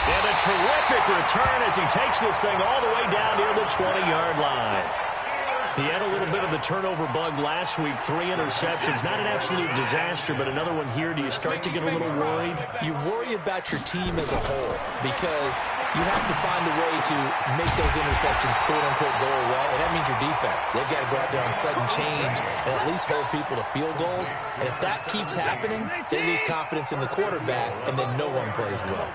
And a terrific return as he takes this thing all the way down near the 20-yard line. He had a little bit of the turnover bug last week, 3 interceptions. Not an absolute disaster, but another one here. Do you start to get a little worried? You worry about your team as a whole because you have to find a way to make those interceptions, quote-unquote, go away, and that means your defense. They've got to go out there on sudden change and at least hold people to field goals. And if that keeps happening, they lose confidence in the quarterback, and then no one plays well.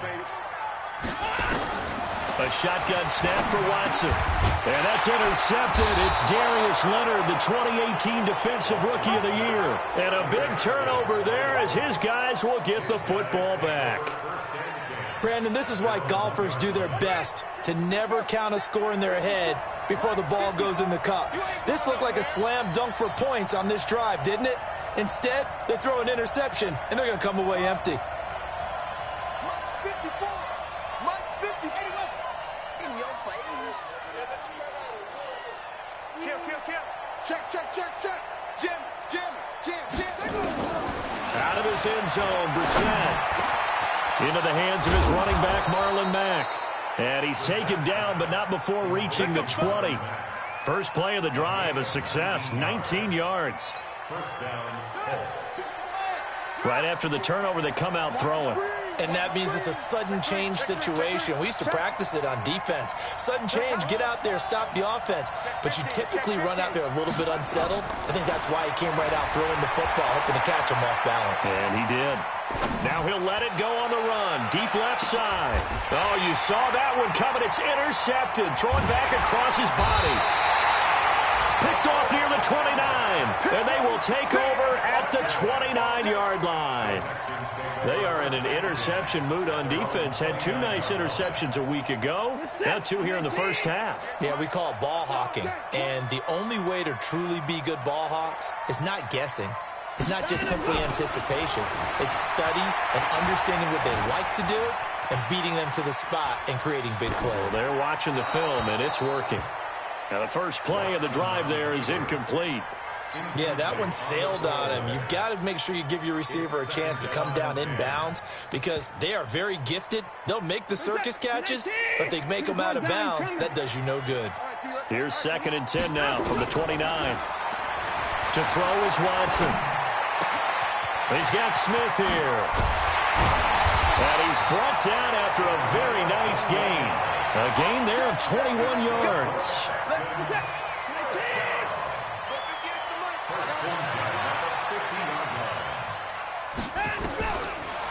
A shotgun snap for Watson. And that's intercepted. It's Darius Leonard, the 2018 Defensive Rookie of the Year. And a big turnover there as his guys will get the football back. Brandon, this is why golfers do their best to never count a score in their head before the ball goes in the cup. This looked like a slam dunk for points on this drive, didn't it? Instead, they throw an interception, and they're going to come away empty. Check. Jim. Out of his end zone, Brissett. Into the hands of his running back, Marlon Mack. And he's taken down, but not before reaching the 20. First play of the drive, a success, 19 yards. First down, Right after the turnover, they come out throwing. And that means it's a sudden change situation. We used to practice it on defense. Sudden change, get out there, stop the offense. But you typically run out there a little bit unsettled. I think that's why he came right out throwing the football, hoping to catch him off balance. And he did. Now he'll let it go on the run. Deep left side. Oh, you saw that one coming. It's intercepted. Throwing back across his body. Picked off near the 29. And they will take over at the 29-yard line. They are in an interception mood on defense. Had 2 nice interceptions a week ago. Now 2 here in the first half. Yeah, we call it ball hawking. And the only way to truly be good ball hawks is not guessing. It's not just simply anticipation. It's study and understanding what they like to do and beating them to the spot and creating big plays. Well, they're watching the film, and it's working. Now the first play of the drive there is incomplete. Yeah, that one sailed on him. You've got to make sure you give your receiver a chance to come down inbounds because they are very gifted. They'll make the circus catches, but they make them out of bounds. That does you no good. Here's 2nd and 10 now from the 29. To throw is Watson. He's got Smith here. And he's brought down after a very nice gain. A gain there of 21 yards.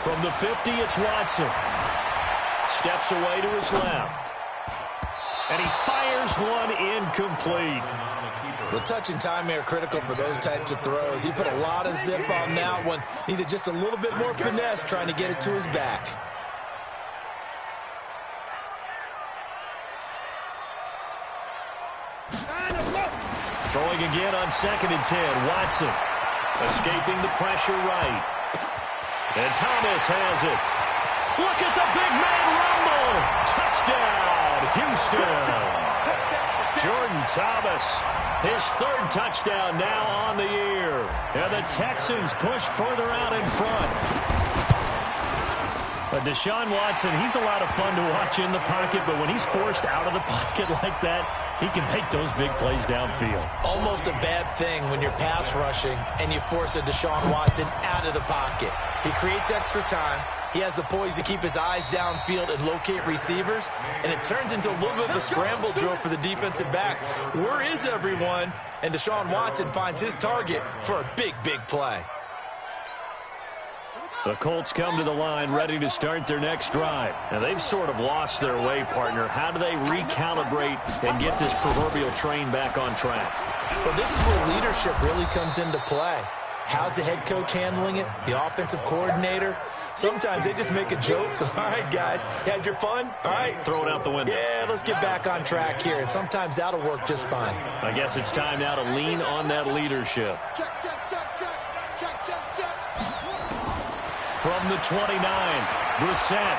From the 50, it's Watson. Steps away to his left. And he fires one incomplete. The touch and timing are critical for those types of throws. He put a lot of zip on that one. Needed just a little bit more finesse trying to get it to his back. Throwing again on 2nd and 10. Watson escaping the pressure right. And Thomas has it. Look at the big man rumble. Touchdown, Houston. Jordan Thomas, his 3rd touchdown now on the year. And the Texans push further out in front. But Deshaun Watson, he's a lot of fun to watch in the pocket, but when he's forced out of the pocket like that, He can make those big plays downfield. Almost a bad thing when you're pass rushing and you force a Deshaun Watson out of the pocket. He creates extra time. He has the poise to keep his eyes downfield and locate receivers, and it turns into a little bit of a scramble drill for the defensive backs. Where is everyone? And Deshaun Watson finds his target for a big, big play. The Colts come to the line ready to start their next drive. Now, they've sort of lost their way, partner. How do they recalibrate and get this proverbial train back on track? Well, this is where leadership really comes into play. How's the head coach handling it? The offensive coordinator? Sometimes they just make a joke. All right, guys, had your fun? All right. Throw it out the window. Yeah, let's get back on track here. And sometimes that'll work just fine. I guess it's time now to lean on that leadership. Check, check, check, check. Check, check, check. From the 29, Brissett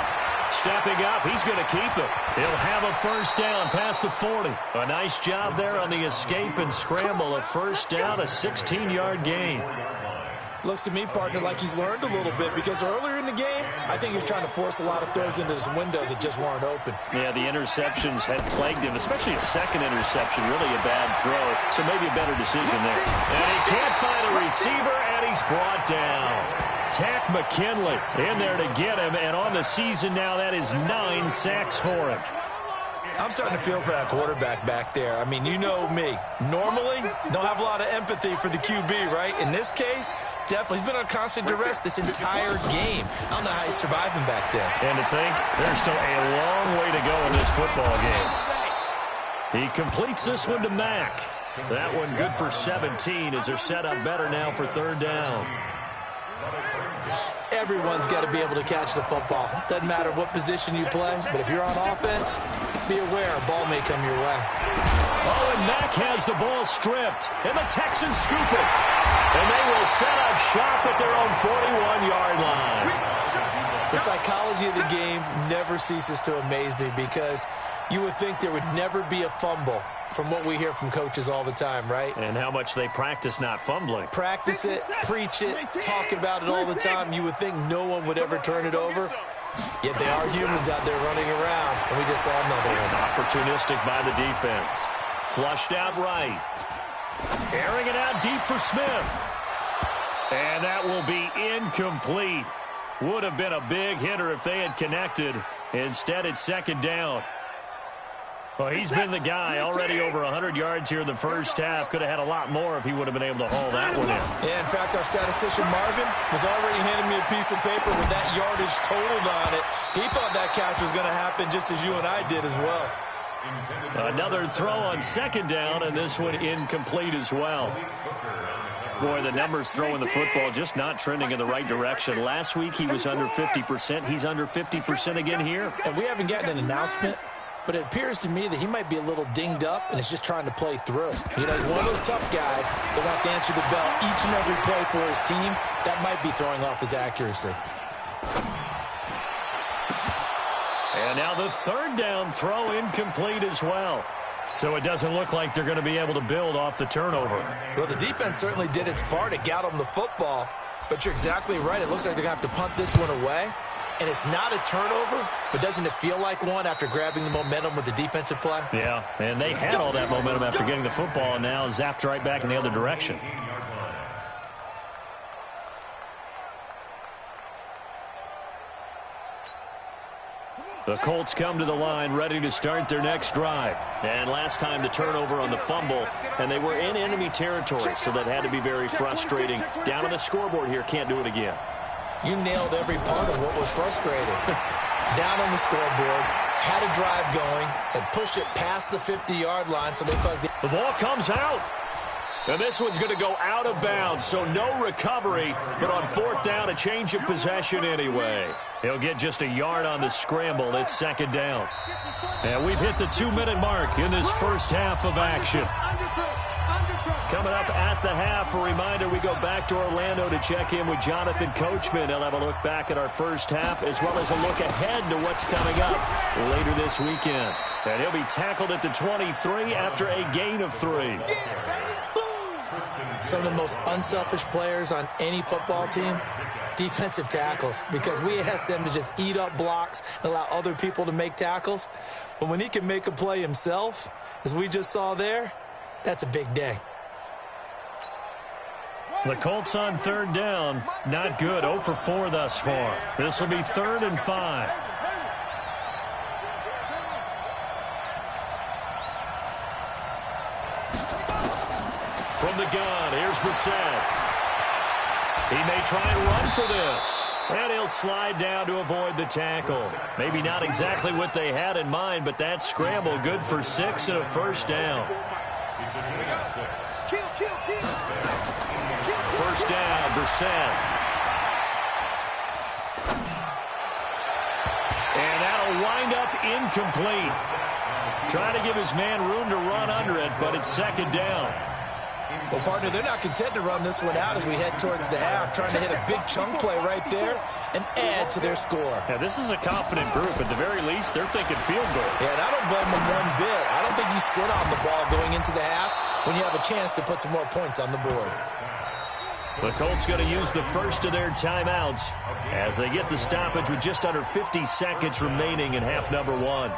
stepping up. He's going to keep it. He'll have a first down past the 40. A nice job there on the escape and scramble. A first down, a 16-yard gain. Looks to me, partner, like he's learned a little bit, because earlier in the game, I think he was trying to force a lot of throws into some windows that just weren't open. Yeah, the interceptions had plagued him, especially a second interception, really a bad throw. So maybe a better decision there. And he can't find a receiver, and he's brought down. Tack McKinley in there to get him, and on the season now, that is 9 sacks for him. I'm starting to feel for that quarterback back there. I mean, you know me. Normally, don't have a lot of empathy for the QB, right? In this case, definitely. He's been on constant duress this entire game. I don't know how he's surviving back there. And to think, there's still a long way to go in this football game. He completes this one to Mack. That one good for 17 as they're set up better now for third down. Everyone's got to be able to catch the football. Doesn't matter what position you play, but if you're on offense, be aware a ball may come your way. Oh, and Mack has the ball stripped, and the Texans scoop it. And they will set up shop at their own 41-yard line. The psychology of the game never ceases to amaze me, because you would think there would never be a fumble from what we hear from coaches all the time, right? And how much they practice not fumbling. Practice it, preach it, talk about it all the time. You would think no one would ever turn it over. Yet they are humans out there running around, and we just saw another one. Opportunistic by the defense. Flushed out right. Airing it out deep for Smith. And that will be incomplete. Would have been a big hitter if they had connected. Instead, it's second down. Well, he's been the guy, already over 100 yards here in the first half. Could have had a lot more if he would have been able to haul that one in. Yeah, in fact, our statistician Marvin was already handing me a piece of paper with that yardage totaled on it. He thought that catch was going to happen just as you and I did as well. Another throw on second down, and this one incomplete as well. Boy, the numbers throwing the football just not trending in the right direction. Last week he was under 50%. He's under 50% again here. And we haven't gotten an announcement, but it appears to me that he might be a little dinged up and is just trying to play through. You know, he's one of those tough guys that wants to answer the bell each and every play for his team. That might be throwing off his accuracy. And now the third down throw incomplete as well. So it doesn't look like they're going to be able to build off the turnover. Well, the defense certainly did its part to get them the football, but you're exactly right. It looks like they're going to have to punt this one away. And it's not a turnover, but doesn't it feel like one after grabbing the momentum with the defensive play? Yeah, and they had all that momentum after getting the football, and now zapped right back in the other direction. The Colts come to the line ready to start their next drive. And last time the turnover on the fumble, and they were in enemy territory, so that had to be very frustrating. Down on the scoreboard here, can't do it again. You nailed every part of what was frustrating. Down on the scoreboard, had a drive going, and pushed it past the 50-yard line, so they thought the ball comes out. And this one's going to go out of bounds, so no recovery, but on fourth down, a change of possession anyway. He'll get just a yard on the scramble. It's second down. And we've hit the 2-minute mark in this first half of action. Coming up at the half, a reminder, we go back to Orlando to check in with Jonathan Coachman. He'll have a look back at our first half, as well as a look ahead to what's coming up later this weekend. And he'll be tackled at the 23 after a gain of 3. Some of the most unselfish players on any football team defensive tackles, because we ask them to just eat up blocks and allow other people to make tackles. But when he can make a play himself, as we just saw there, that's a big day. The Colts on third down. Not good. 0 for 4 thus far. This will be 3rd and 5. From the gun, here's Brissett. He may try and run for this. And he'll slide down to avoid the tackle. Maybe not exactly what they had in mind, but that scramble good for 6 and a first down. First down, Brissett. And that'll wind up incomplete. Trying to give his man room to run under it, but it's 2nd down. Well, partner, they're not content to run this one out as we head towards the half, trying to hit a big chunk play right there and add to their score. Yeah, this is a confident group. At the very least, they're thinking field goal. Yeah, and I don't blame them one bit. I don't think you sit on the ball going into the half when you have a chance to put some more points on the board. The Colts going to use the first of their timeouts as they get the stoppage with just under 50 seconds remaining in half number 1.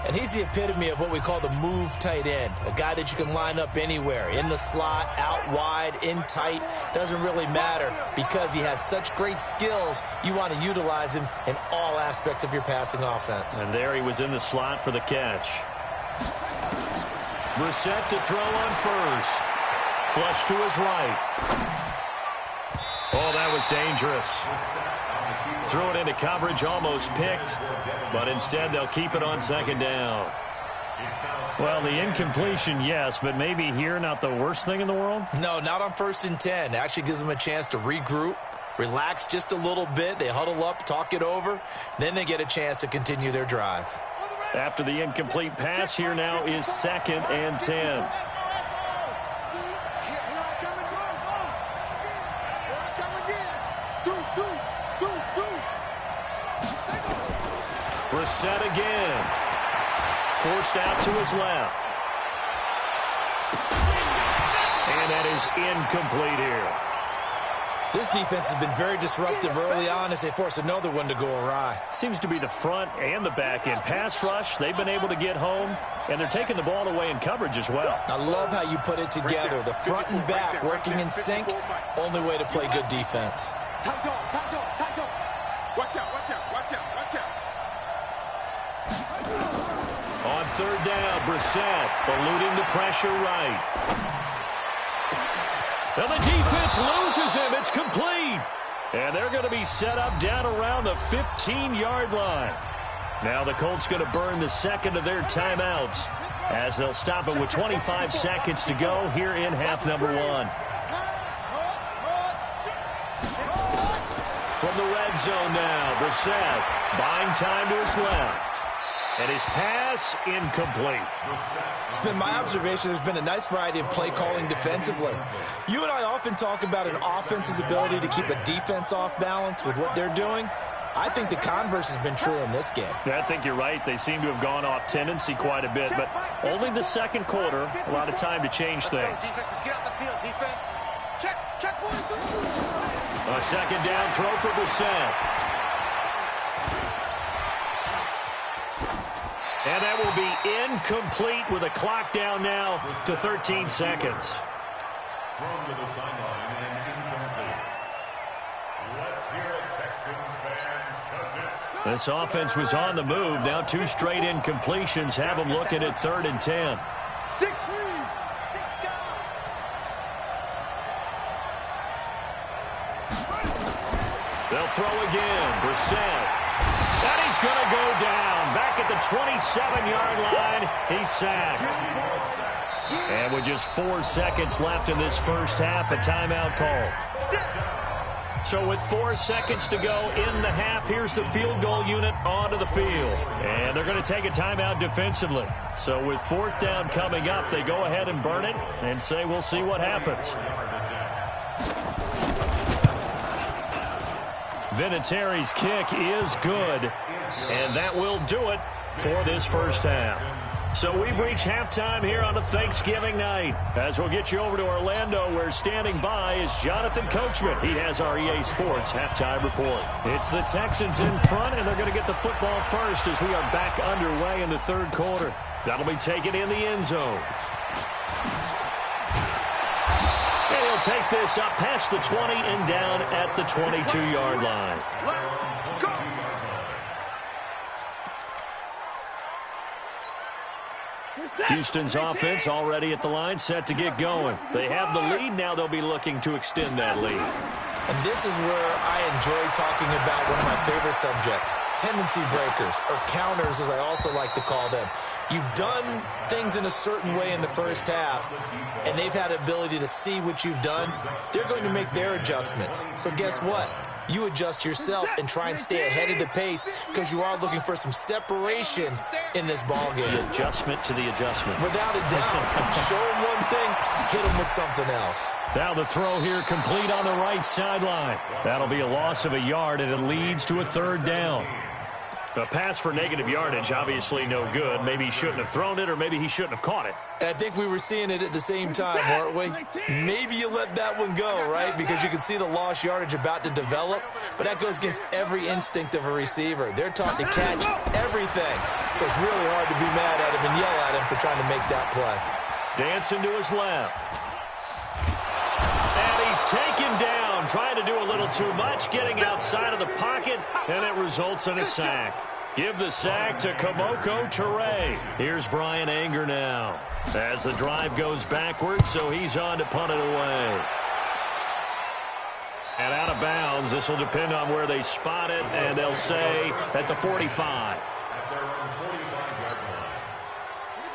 And he's the epitome of what we call the move tight end, a guy that you can line up anywhere, in the slot, out wide, in tight, doesn't really matter because he has such great skills. You want to utilize him in all aspects of your passing offense. And there he was in the slot for the catch. Brissett to throw on first. Flush to his right. Oh, that was dangerous. Threw it into coverage, almost picked, but instead they'll keep it on 2nd down. Well, the incompletion, yes, but maybe here not the worst thing in the world? No, not on 1st and 10. It actually gives them a chance to regroup, relax just a little bit. They huddle up, talk it over, then they get a chance to continue their drive. After the incomplete pass, here now is 2nd and 10. Brissett again. Forced out to his left. And that is incomplete here. This defense has been very disruptive early on as they force another one to go awry. Seems to be the front and the back end. Pass rush, they've been able to get home, and they're taking the ball away in coverage as well. I love how you put it together. The front and back working in sync, only way to play good defense. Watch out, watch out, watch out, watch out. On 3rd down, Brissett eluding the pressure right. And the defense loses him. It's complete. And they're going to be set up down around the 15-yard line. Now the Colts going to burn the 2nd of their timeouts as they'll stop it with 25 seconds to go here in half number 1. From the red zone now, Brissett buying time to his left. And his pass incomplete. It's been my observation there's been a nice variety of play calling defensively. You and I often talk about an offense's ability to keep a defense off balance with what they're doing. I think the converse has been true in this game. I think you're right. They seem to have gone off tendency quite a bit, but only the 2nd quarter, a lot of time to change things. Defense, get out the field, defense. Check, boys. A 2nd down throw for Brissett. And that will be incomplete with a clock down now to 13 seconds. Thrown to the sideline and incomplete. Let's hear it, Texans fans, because it's... This offense was on the move. Now 2 straight incompletions have them looking at 3rd and 10. 6. They'll throw again. Brissett. And he's going to go down. Back at the 27-yard line, he's sacked. And with just 4 seconds left in this first half, a timeout call. So with 4 seconds to go in the half, here's the field goal unit onto the field. And they're going to take a timeout defensively. So with 4th down coming up, they go ahead and burn it and say we'll see what happens. Vinatieri's kick is good, and that will do it for this first half. So we've reached halftime here on a Thanksgiving night. As we'll get you over to Orlando, where standing by is Jonathan Coachman. He has our EA Sports halftime report. It's the Texans in front, and they're going to get the football first as we are back underway in the third quarter. That'll be taken in the end zone. And he'll take this up past the 20 and down at the 22-yard line. Houston's offense already at the line, set to get going. They have the lead. Now they'll be looking to extend that lead. And this is where I enjoy talking about one of my favorite subjects, tendency breakers, or counters, as I also like to call them. You've done things in a certain way in the first half, and they've had the ability to see what you've done. They're going to make their adjustments. So guess what? You adjust yourself and try and stay ahead of the pace because you are looking for some separation in this ball game. The adjustment to the adjustment. Without a doubt. Show them one thing, hit them with something else. Now the throw here complete on the right sideline. That'll be a loss of a yard, and it leads to a third down. A pass for negative yardage, obviously no good. Maybe he shouldn't have thrown it, or maybe he shouldn't have caught it. I think we were seeing it at the same time, weren't we? Maybe you let that one go, right? Because you can see the lost yardage about to develop, but that goes against every instinct of a receiver. They're taught to catch everything. So it's really hard to be mad at him and yell at him for trying to make that play. Dancing to his left. And he's taken down, trying to do a little too much, getting outside of the pocket, and it results in a sack. Give the sack to Kamoko Toure. Here's Brian Anger now. As the drive goes backwards, so he's on to punt it away. And out of bounds, this will depend on where they spot it, and they'll say at the 45.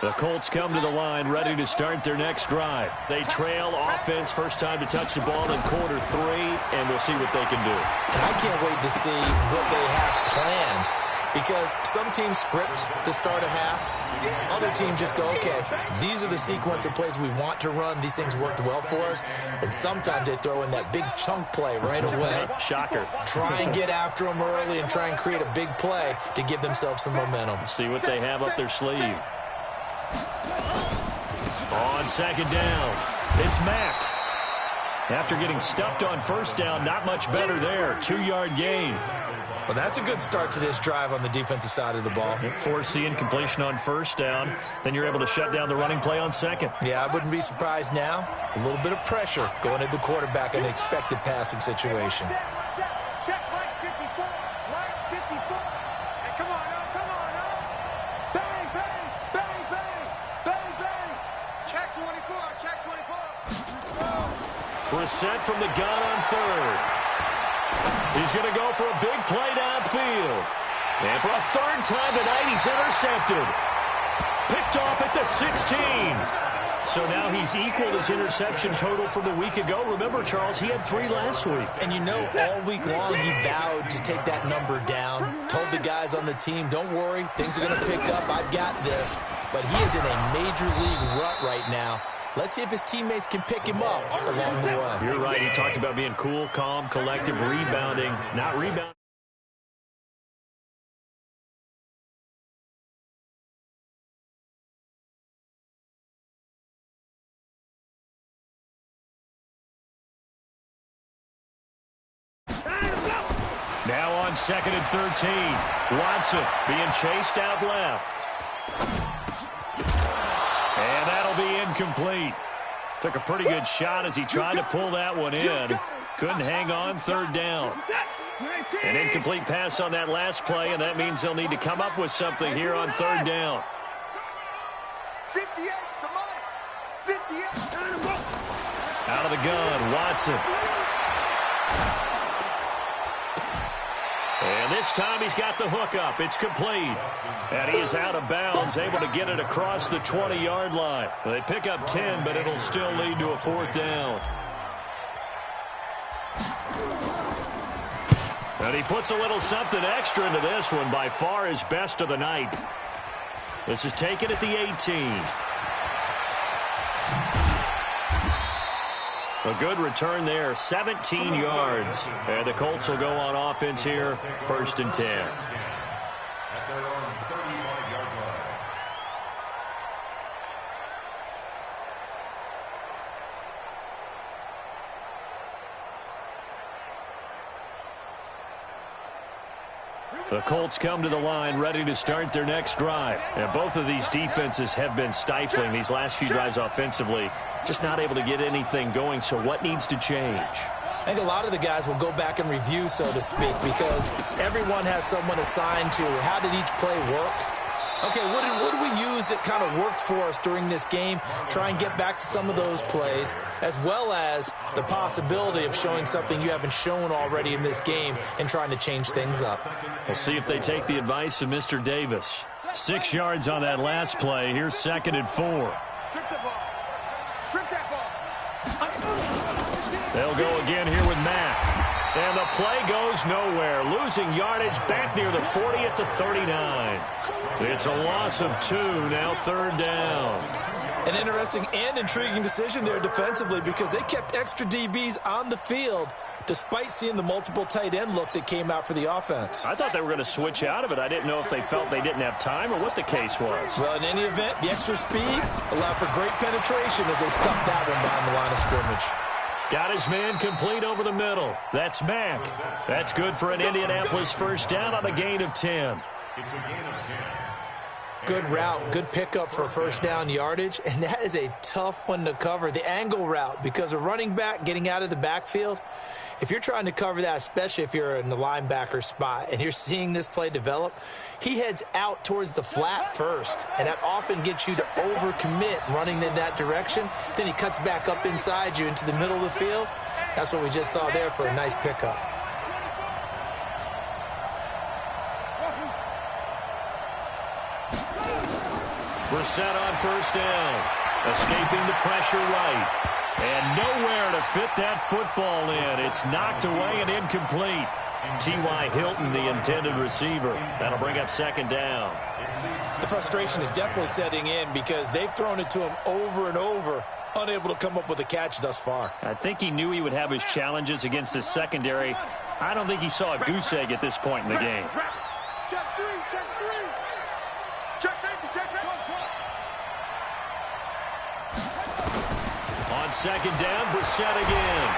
The Colts come to the line ready to start their next drive. They trail offense, first time to touch the ball in quarter 3, and we'll see what they can do. And I can't wait to see what they have planned. Because some teams script to start a half. Other teams just go, okay, these are the sequence of plays we want to run. These things worked well for us. And sometimes they throw in that big chunk play right away. Shocker. Try and get after them early and try and create a big play to give themselves some momentum. See what they have up their sleeve. On second down, it's Mack. After getting stuffed on first down, not much better there. 2-yard gain. Well, that's a good start to this drive on the defensive side of the ball. Force the incompletion on first down. Then you're able to shut down the running play on second. Yeah, I wouldn't be surprised now. A little bit of pressure going at the quarterback in an expected passing situation. Check right 54, right 54. Hey, come on now, come on now. Bang, bang, bang, bang, bang, bang. Check 24, check 24. Brissett from the gun on third. He's going to go for a big play downfield. And for a third time tonight, he's intercepted. Picked off at the 16. So now he's equaled his interception total from a week ago. Remember, Charles, he had 3 last week. And you know, all week long he vowed to take that number down. Told the guys on the team, don't worry, things are going to pick up. I've got this. But he is in a major league rut right now. Let's see if his teammates can pick him up along the way. You're right. He talked about being cool, calm, collective, rebounding, not rebounding. Now on second and 13. Watson being chased out left. And that'll be incomplete. Took a pretty good shot as he tried to pull that one in. Couldn't hang on, third down. An incomplete pass on that last play, and that means they'll need to come up with something here on third down. 58's the money. 58. Out of the gun, Watson. And this time he's got the hook up. It's complete. And he is out of bounds, able to get it across the 20-yard line. They pick up 10, but it'll still lead to a fourth down. And he puts a little something extra into this one, by far his best of the night. This is taken at the 18. A good return there, 17 yards. And the Colts will go on offense here, 1st and 10. The Colts come to the line ready to start their next drive. And both of these defenses have been stifling these last few drives offensively. Just not able to get anything going. So what needs to change? I think a lot of the guys will go back and review, so to speak, because everyone has someone assigned to how did each play work. Okay, what did we use that kind of worked for us during this game? Try and get back to some of those plays, as well as the possibility of showing something you haven't shown already in this game and trying to change things up. We'll see if they take the advice of Mr. Davis. 6 yards on that last play. Here's 2nd and 4. Strip the ball. Strip that ball. They'll go again here with Mack. And the play goes nowhere. Losing yardage back near the 40 at the 39. It's a loss of 2, now 3rd down. An interesting and intriguing decision there defensively because they kept extra DBs on the field despite seeing the multiple tight end look that came out for the offense. I thought they were going to switch out of it. I didn't know if they felt they didn't have time or what the case was. Well, in any event, the extra speed allowed for great penetration as they stuffed that one behind the line of scrimmage. Got his man complete over the middle. That's Mack. That's good for an Indianapolis first down on a gain of 10. It's a gain of 10. Good route, good pickup for first down yardage, and that is a tough one to cover. The angle route, because a running back getting out of the backfield, if you're trying to cover that, especially if you're in the linebacker spot and you're seeing this play develop, he heads out towards the flat first, and that often gets you to overcommit running in that direction. Then he cuts back up inside you into the middle of the field. That's what we just saw there for a nice pickup. Brissett on first down. Escaping the pressure right. And nowhere to fit that football in. It's knocked away and incomplete. T.Y. Hilton, the intended receiver. That'll bring up 2nd down. The frustration is definitely setting in because they've thrown it to him over and over, unable to come up with a catch thus far. I think he knew he would have his challenges against his secondary. I don't think he saw a goose egg at this point in the game. Check 3, check 3. Check safety, check safety. On 2nd down, Brissett again.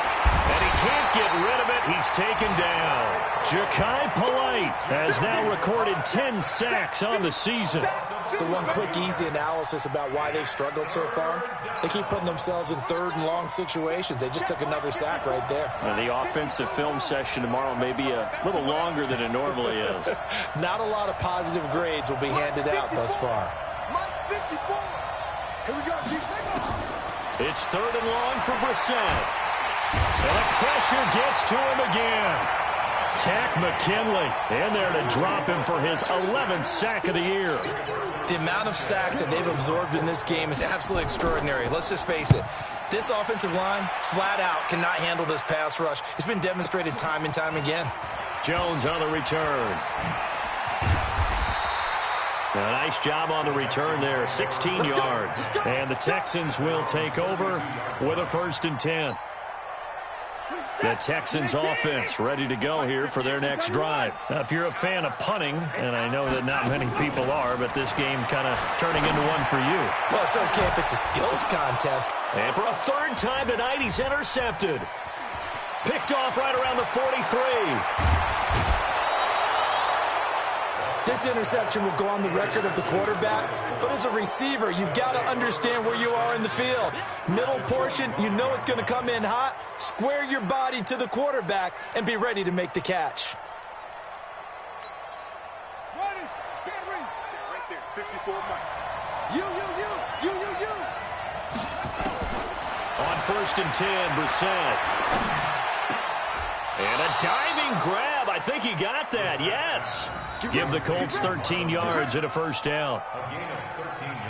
And he can't get rid of it. He's taken down. Ja'Kai Polite has now recorded 10 sacks on the season. So one quick, easy analysis about why they've struggled so far. They keep putting themselves in 3rd and long situations. They just took another sack right there. The offensive film session tomorrow may be a little longer than it normally is. Not a lot of positive grades will be handed out thus far. Mike 54. Here we go, Chief. It's 3rd and long for Brissett. And the pressure gets to him again. Tack McKinley in there to drop him for his 11th sack of the year. The amount of sacks that they've absorbed in this game is absolutely extraordinary. Let's just face it. This offensive line, flat out, cannot handle this pass rush. It's been demonstrated time and time again. Jones on the return. A nice job on the return there, 16 yards. And the Texans will take over with a 1st and 10. The Texans offense ready to go here for their next drive. Now, if you're a fan of punting, and I know that not many people are, but this game kind of turning into one for you. Well, it's okay if it's a skills contest. And for a 3rd time tonight, he's intercepted. Picked off right around the 43. This interception will go on the record of the quarterback, but as a receiver, you've got to understand where you are in the field. Middle portion, you know it's going to come in hot. Square your body to the quarterback and be ready to make the catch. Ready, get ready. Right there, 54 Mike. You. On 1st and 10, Brissett. And a diving grab. I think he got that, yes. Give the Colts 13 yards and a 1st down.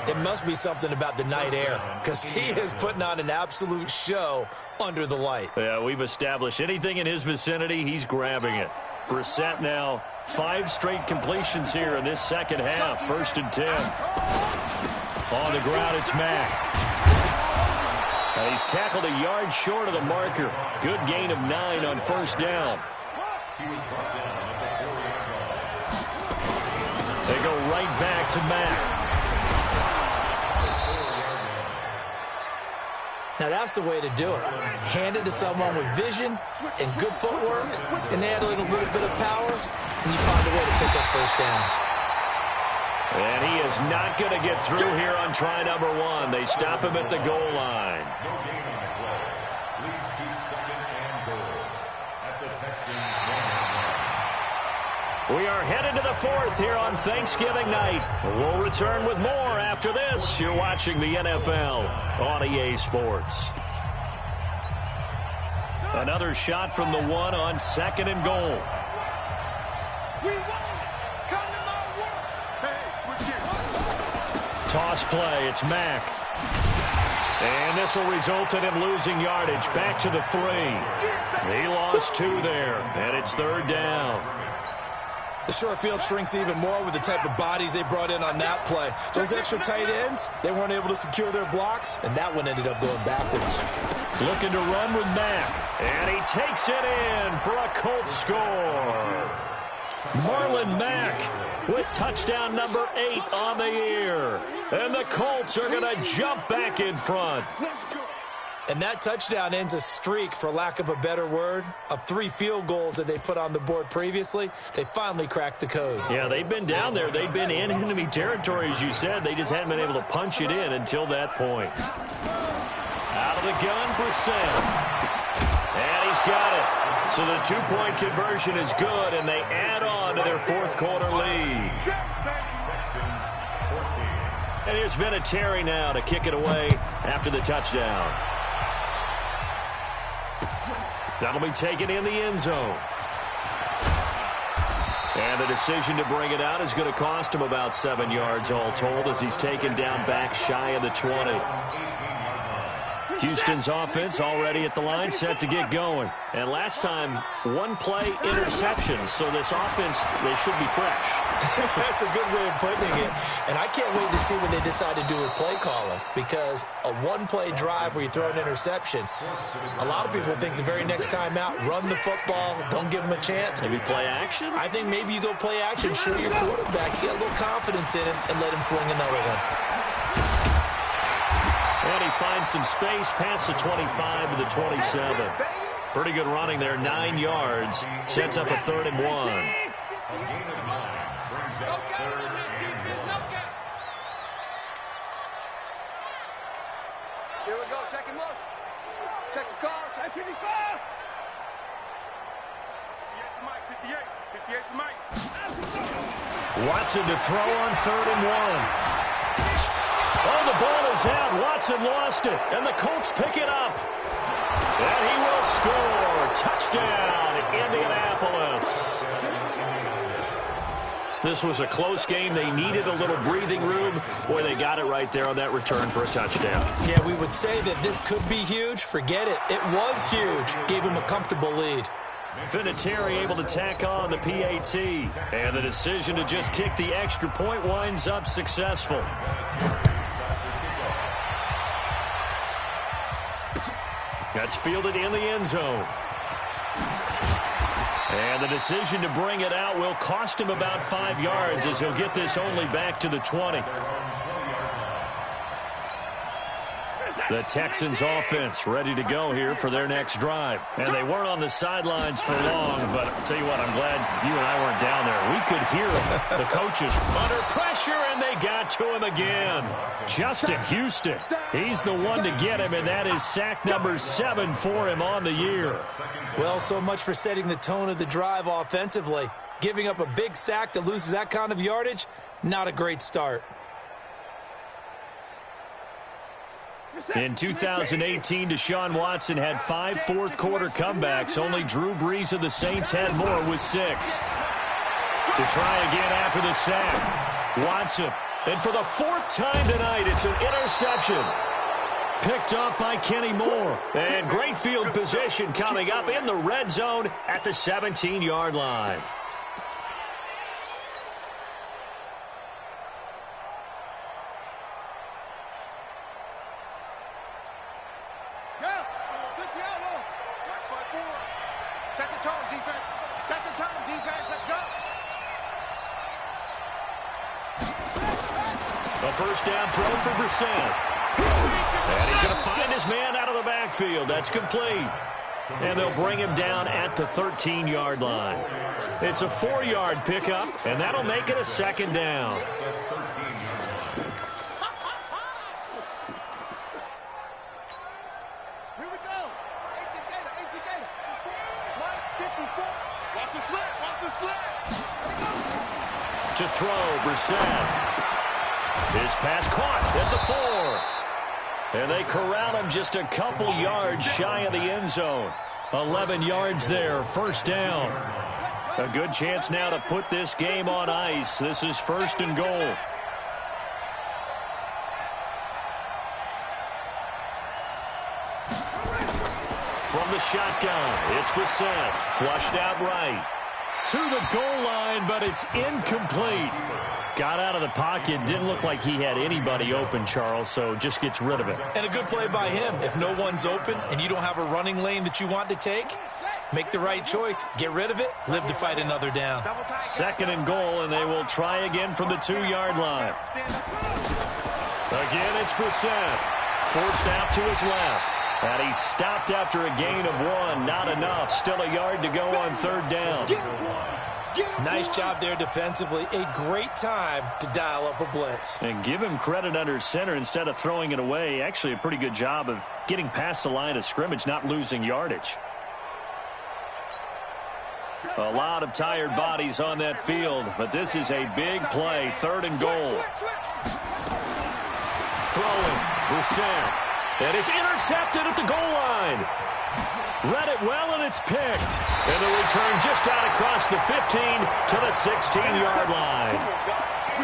It must be something about the night air because he is putting on an absolute show under the light. Yeah, we've established anything in his vicinity, he's grabbing it. Brissett now 5 straight completions here in this 2nd half. 1st and 10. On the ground, it's Mack. He's tackled a yard short of the marker. Good gain of 9 on 1st down. They go right back to Mack. Now that's the way to do it. Hand it to someone with vision and good footwork and add a little bit of power. and you find a way to pick up first downs. And he is not going to get through here on try number 1. They stop him at the goal line. No gain on the play. Leads to second and goal at the Texans 1-1. We are headed to the 4th here on Thanksgiving night. We'll return with more after this. You're watching the NFL on EA Sports. Another shot from the 1 on 2nd and goal. We won it. Come to my work. Hey, switch it. Toss play. It's Mack. And this will result in him losing yardage. Back to the 3. He lost 2 there, and it's 3rd down. The short field shrinks even more with the type of bodies they brought in on that play. Those extra tight ends, they weren't able to secure their blocks, and that one ended up going backwards. Looking to run with Mack, and he takes it in for a Colts score. Marlon Mack with touchdown number 8 on the year. And the Colts are going to jump back in front. Let's go. And that touchdown ends a streak, for lack of a better word, of 3 field goals that they put on the board previously. They finally cracked the code. Yeah, they've been down there. They've been in enemy territory, as you said. They just hadn't been able to punch it in until that point. Out of the gun, Brissett. And he's got it. So the 2-point conversion is good, and they add on to their 4th quarter lead. Texans 14. And here's Vinatieri now to kick it away after the touchdown. That'll be taken in the end zone. And the decision to bring it out is going to cost him about 7 yards all told, as he's taken down back shy of the 20. Houston's offense already at the line, set to get going. And last time, 1-play interception, so this offense, they should be fresh. That's a good way of putting it. And I can't wait to see what they decide to do with play calling, because a 1-play drive where you throw an interception, a lot of people think the very next time out, run the football, don't give them a chance. Maybe play action? I think maybe you go play action, show your quarterback, get a little confidence in him, and let him fling another one. And he finds some space past the 25 to the 27. Pretty good running there, 9 yards. Sets up a 3rd and 1. A gain of 9 brings up 3rd and 1. Here we go. Check him out. Check the car. Check 55. 58 to Mike. Watson to throw on 3rd and 1. Oh, the ball is out. Watson lost it, and the Colts pick it up. And he will score. Touchdown, Indianapolis. This was a close game. They needed a little breathing room. Boy, they got it right there on that return for a touchdown. Yeah, we would say that this could be huge. Forget it. It was huge. Gave him a comfortable lead. Vinatieri able to tack on the PAT. And the decision to just kick the extra point winds up successful. That's fielded in the end zone. And the decision to bring it out will cost him about 5 yards, as he'll get this only back to the 20. The Texans offense ready to go here for their next drive. And they weren't on the sidelines for long, but I'll tell you what, I'm glad you and I weren't down there. We could hear them. The coaches under pressure, and they got to him again. Justin Houston, he's the one to get him, and that is sack number 7 for him on the year. Well, so much for setting the tone of the drive offensively. Giving up a big sack that loses that kind of yardage, not a great start. In 2018, Deshaun Watson had 5 fourth-quarter comebacks. Only Drew Brees of the Saints had more with 6. To try again after the sack, Watson. And for the 4th time tonight, it's an interception. Picked up by Kenny Moore. And great field position coming up in the red zone at the 17-yard line. Set the tone, defense. Set the tone, defense. Let's go. A first down throw for Brissett. And he's going to find his man out of the backfield. That's complete. And they'll bring him down at the 13-yard line. It's a 4-yard pickup, and that'll make it a second down. Here we go. AC Gator. Line 54. Watch the slant. To throw, Brissett. His pass caught at the 4. And they corral him just a couple yards shy of the end zone. 11 yards there, first down. A good chance now to put this game on ice. This is first and goal. From the shotgun, it's Brissett. Flushed out right. To the goal line, but it's incomplete. Got out of the pocket. Didn't look like he had anybody open, Charles, so just gets rid of it. And a good play by him. If no one's open and you don't have a running lane that you want to take, make the right choice. Get rid of it. Live to fight another down. Second and goal, and they will try again from the 2-yard line. Again, it's Brissett. Forced out to his left. And he stopped after a gain of 1. Not enough. Still a yard to go on third down. Nice job there defensively. A great time to dial up a blitz. And give him credit under center instead of throwing it away. Actually a pretty good job of getting past the line of scrimmage, not losing yardage. A lot of tired bodies on that field, but this is a big play. Third and goal. Throwing. Brissett. And it's intercepted at the goal line. Read it well, and it's picked. And the return just out across the 15 to the 16-yard line.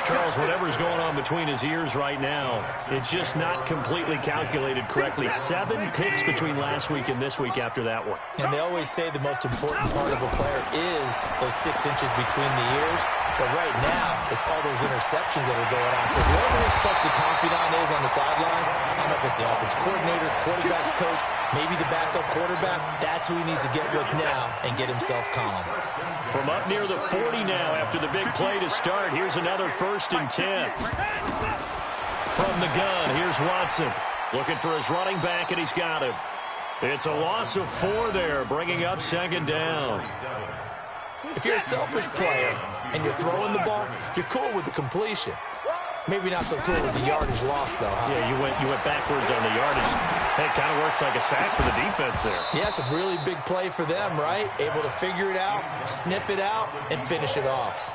Charles, whatever's going on between his ears right now, it's just not completely calculated correctly. 7 picks between last week and this week after that one. And they always say the most important part of a player is those 6 inches between the ears. But right now, it's all those interceptions that are going on. So whoever his trusted confidant is on the sidelines, I don't know if it's the offense coordinator, quarterback's coach, maybe the backup quarterback, that's who he needs to get with now and get himself calm. From up near the 40 now after the big play to start, here's another 1st and 10. From the gun, here's Watson. Looking for his running back, and he's got him. It's a loss of 4 there, bringing up second down. If you're a selfish player and you're throwing the ball, you're cool with the completion. Maybe not so cool with the yardage loss, though, huh? Yeah, you went backwards on the yardage. Hey, it kind of works like a sack for the defense there. Yeah, it's a really big play for them, right? Able to figure it out, sniff it out, and finish it off.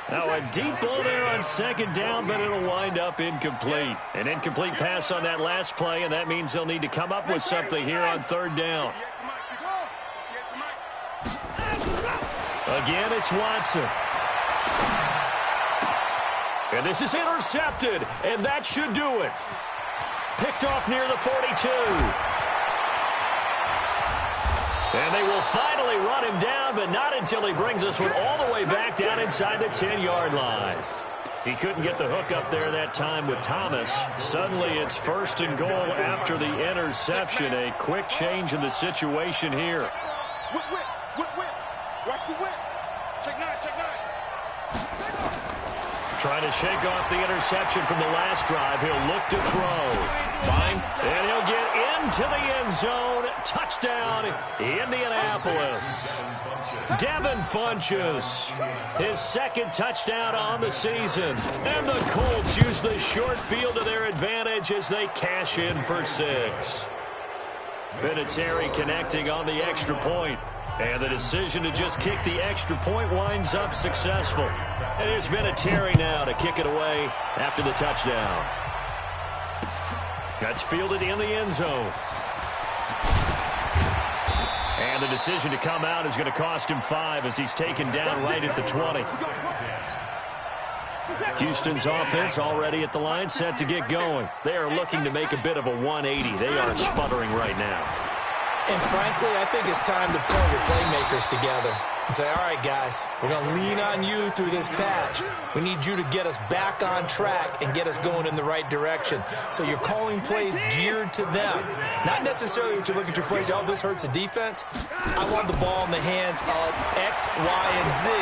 Now a deep ball there on second down, but it'll wind up incomplete. An incomplete pass on that last play, and that means they'll need to come up with something here on third down. Again, it's Watson. And this is intercepted, and that should do it. Picked off near the 42. And they will finally run him down, but not until he brings us one all the way back down inside the 10-yard line. He couldn't get the hook up there that time with Thomas. Suddenly it's 1st and goal after the interception. A quick change in the situation here. Whip. Watch the whip. Check 9. Trying to shake off the interception from the last drive. He'll look to throw. And he'll get into the end zone. Touchdown, Indianapolis. Devin Funchess, his 2nd touchdown on the season. And the Colts use the short field to their advantage as they cash in for 6. Vinatieri connecting on the extra point. And the decision to just kick the extra point winds up successful. And here's Vinatieri now to kick it away after the touchdown. That's fielded in the end zone. And the decision to come out is going to cost him 5 as he's taken down right at the 20. Houston's offense already at the line, set to get going. They are looking to make a bit of a 180. They are sputtering right now. And frankly, I think it's time to pull your playmakers together and say, all right, guys, we're going to lean on you through this patch. We need you to get us back on track and get us going in the right direction. So you're calling plays geared to them. Not necessarily what you look at your plays, oh, this hurts the defense. I want the ball in the hands of X, Y, and Z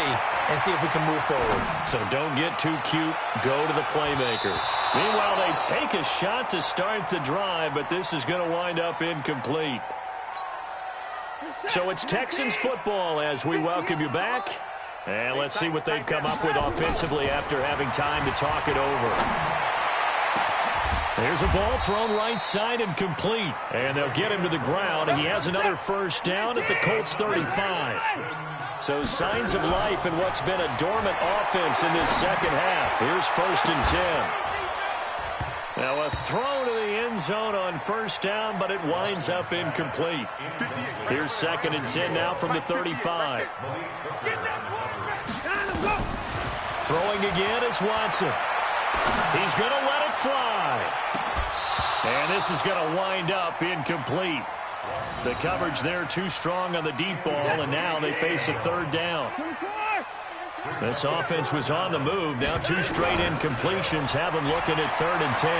and see if we can move forward. So don't get too cute. Go to the playmakers. Meanwhile, they take a shot to start the drive, but this is going to wind up incomplete. So it's Texans football as we welcome you back. And let's see what they've come up with offensively after having time to talk it over. There's a ball thrown right side and complete. And they'll get him to the ground. And he has another first down at the Colts 35. So signs of life in what's been a dormant offense in this second half. Here's 1st and 10. Now a throw to the end zone on first down, but it winds up incomplete. Here's 2nd and 10 now from the 35. Throwing again is Watson. He's going to let it fly. And this is going to wind up incomplete. The coverage there too strong on the deep ball, and now they face a 3rd down. This offense was on the move. Now 2 straight incompletions have them looking at 3rd and 10.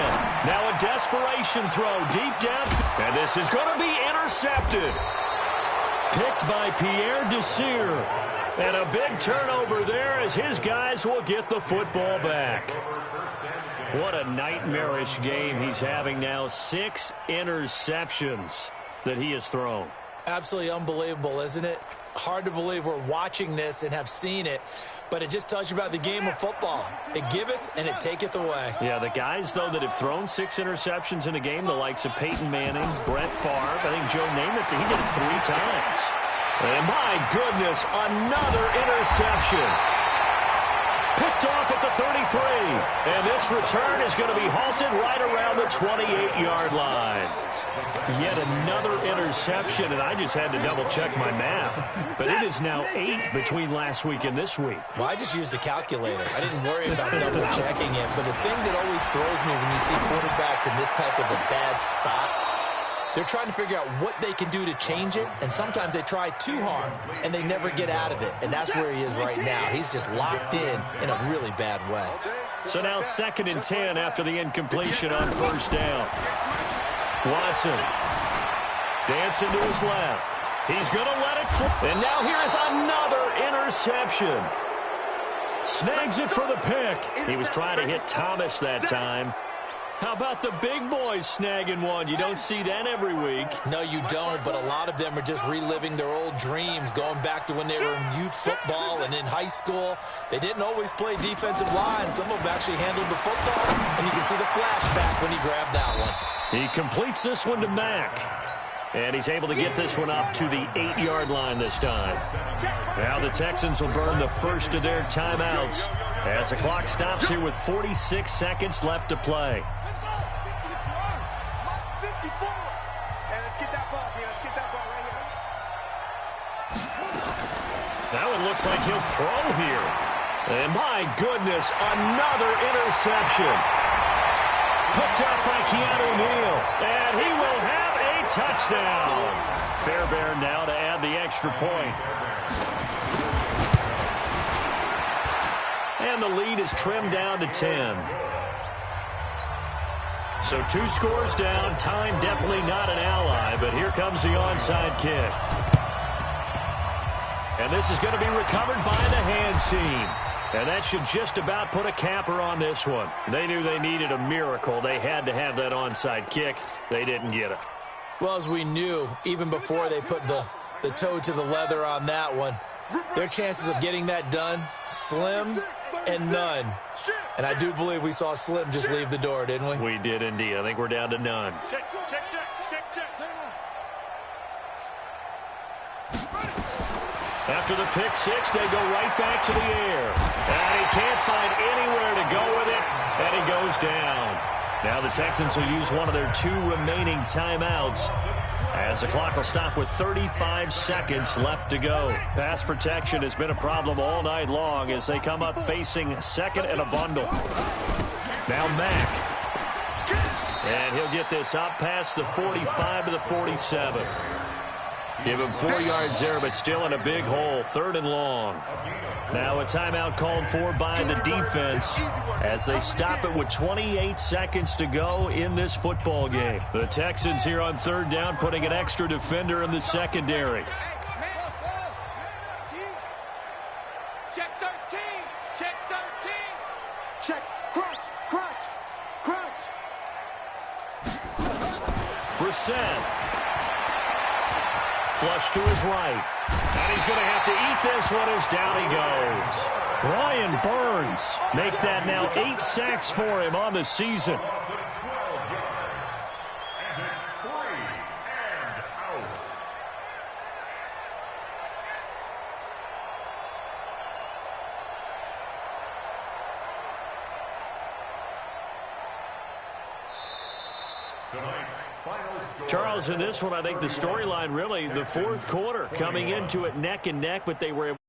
Now a desperation throw deep down. And this is going to be intercepted. Picked by Pierre Desir. And a big turnover there as his guys will get the football back. What a nightmarish game he's having now. 6 interceptions that he has thrown. Absolutely unbelievable, isn't it? Hard to believe we're watching this and have seen it, but it just tells you about the game of football. It giveth and it taketh away. Yeah, the guys, though, that have thrown 6 interceptions in a game, the likes of Peyton Manning, Brett Favre, I think Joe Namath, he did it 3 times. And my goodness, another interception. Picked off at the 33. And this return is going to be halted right around the 28-yard line. Yet another interception, and I just had to double-check my math. But it is now 8 between last week and this week. Well, I just used a calculator. I didn't worry about double-checking it. But the thing that always throws me when you see quarterbacks in this type of a bad spot, they're trying to figure out what they can do to change it, and sometimes they try too hard, and they never get out of it. And that's where he is right now. He's just locked in a really bad way. So now 2nd and 10 after the incompletion on first down. Watson dancing to his left. He's going to let it fly. And now here is another interception. Snags it for the pick. He was trying to hit Thomas that time. How about the big boys snagging one? You don't see that every week. No, you don't, but a lot of them are just reliving their old dreams, going back to when they were in youth football and in high school. They didn't always play defensive line. Some of them actually handled the football, and you can see the flashback when he grabbed that one. He completes this one to Mack. And he's able to get this one up to the 8-yard line this time. Now the Texans will burn the first of their timeouts as the clock stops here with 46 seconds left to play. That one looks like he'll throw here. And my goodness, another interception. Picked up by Keanu Neal. And he will have a touchdown. Fairbairn now to add the extra point. And the lead is trimmed down to 10. So 2 scores down. Time definitely not an ally, but here comes the onside kick. And this is going to be recovered by the hands team. And that should just about put a capper on this one. They knew they needed a miracle. They had to have that onside kick. They didn't get it. Well, as we knew, even before they put the toe to the leather on that one, their chances of getting that done, slim and none. And I do believe we saw Slim just leave the door, didn't we? We did indeed. I think we're down to none. Check. After the pick six, they go right back to the air. And he can't find anywhere to go with it, and he goes down. Now the Texans will use one of their 2 remaining timeouts as the clock will stop with 35 seconds left to go. Pass protection has been a problem all night long as they come up facing second and a bundle. Now Mack. And he'll get this up past the 45 to the 47. Give him 4 yards there, but still in a big hole. 3rd and long. Now a timeout called for by the defense as they stop it with 28 seconds to go in this football game. The Texans here on 3rd down putting an extra defender in the secondary. Check 13. Check 13. Check. Crunch. Brissett. Flush to his right. And he's going to have to eat this one as down he goes. Brian Burns make that now 8 sacks for him on the season. Charles, in this one, I think the storyline really, the fourth quarter, coming into it neck and neck, but they were able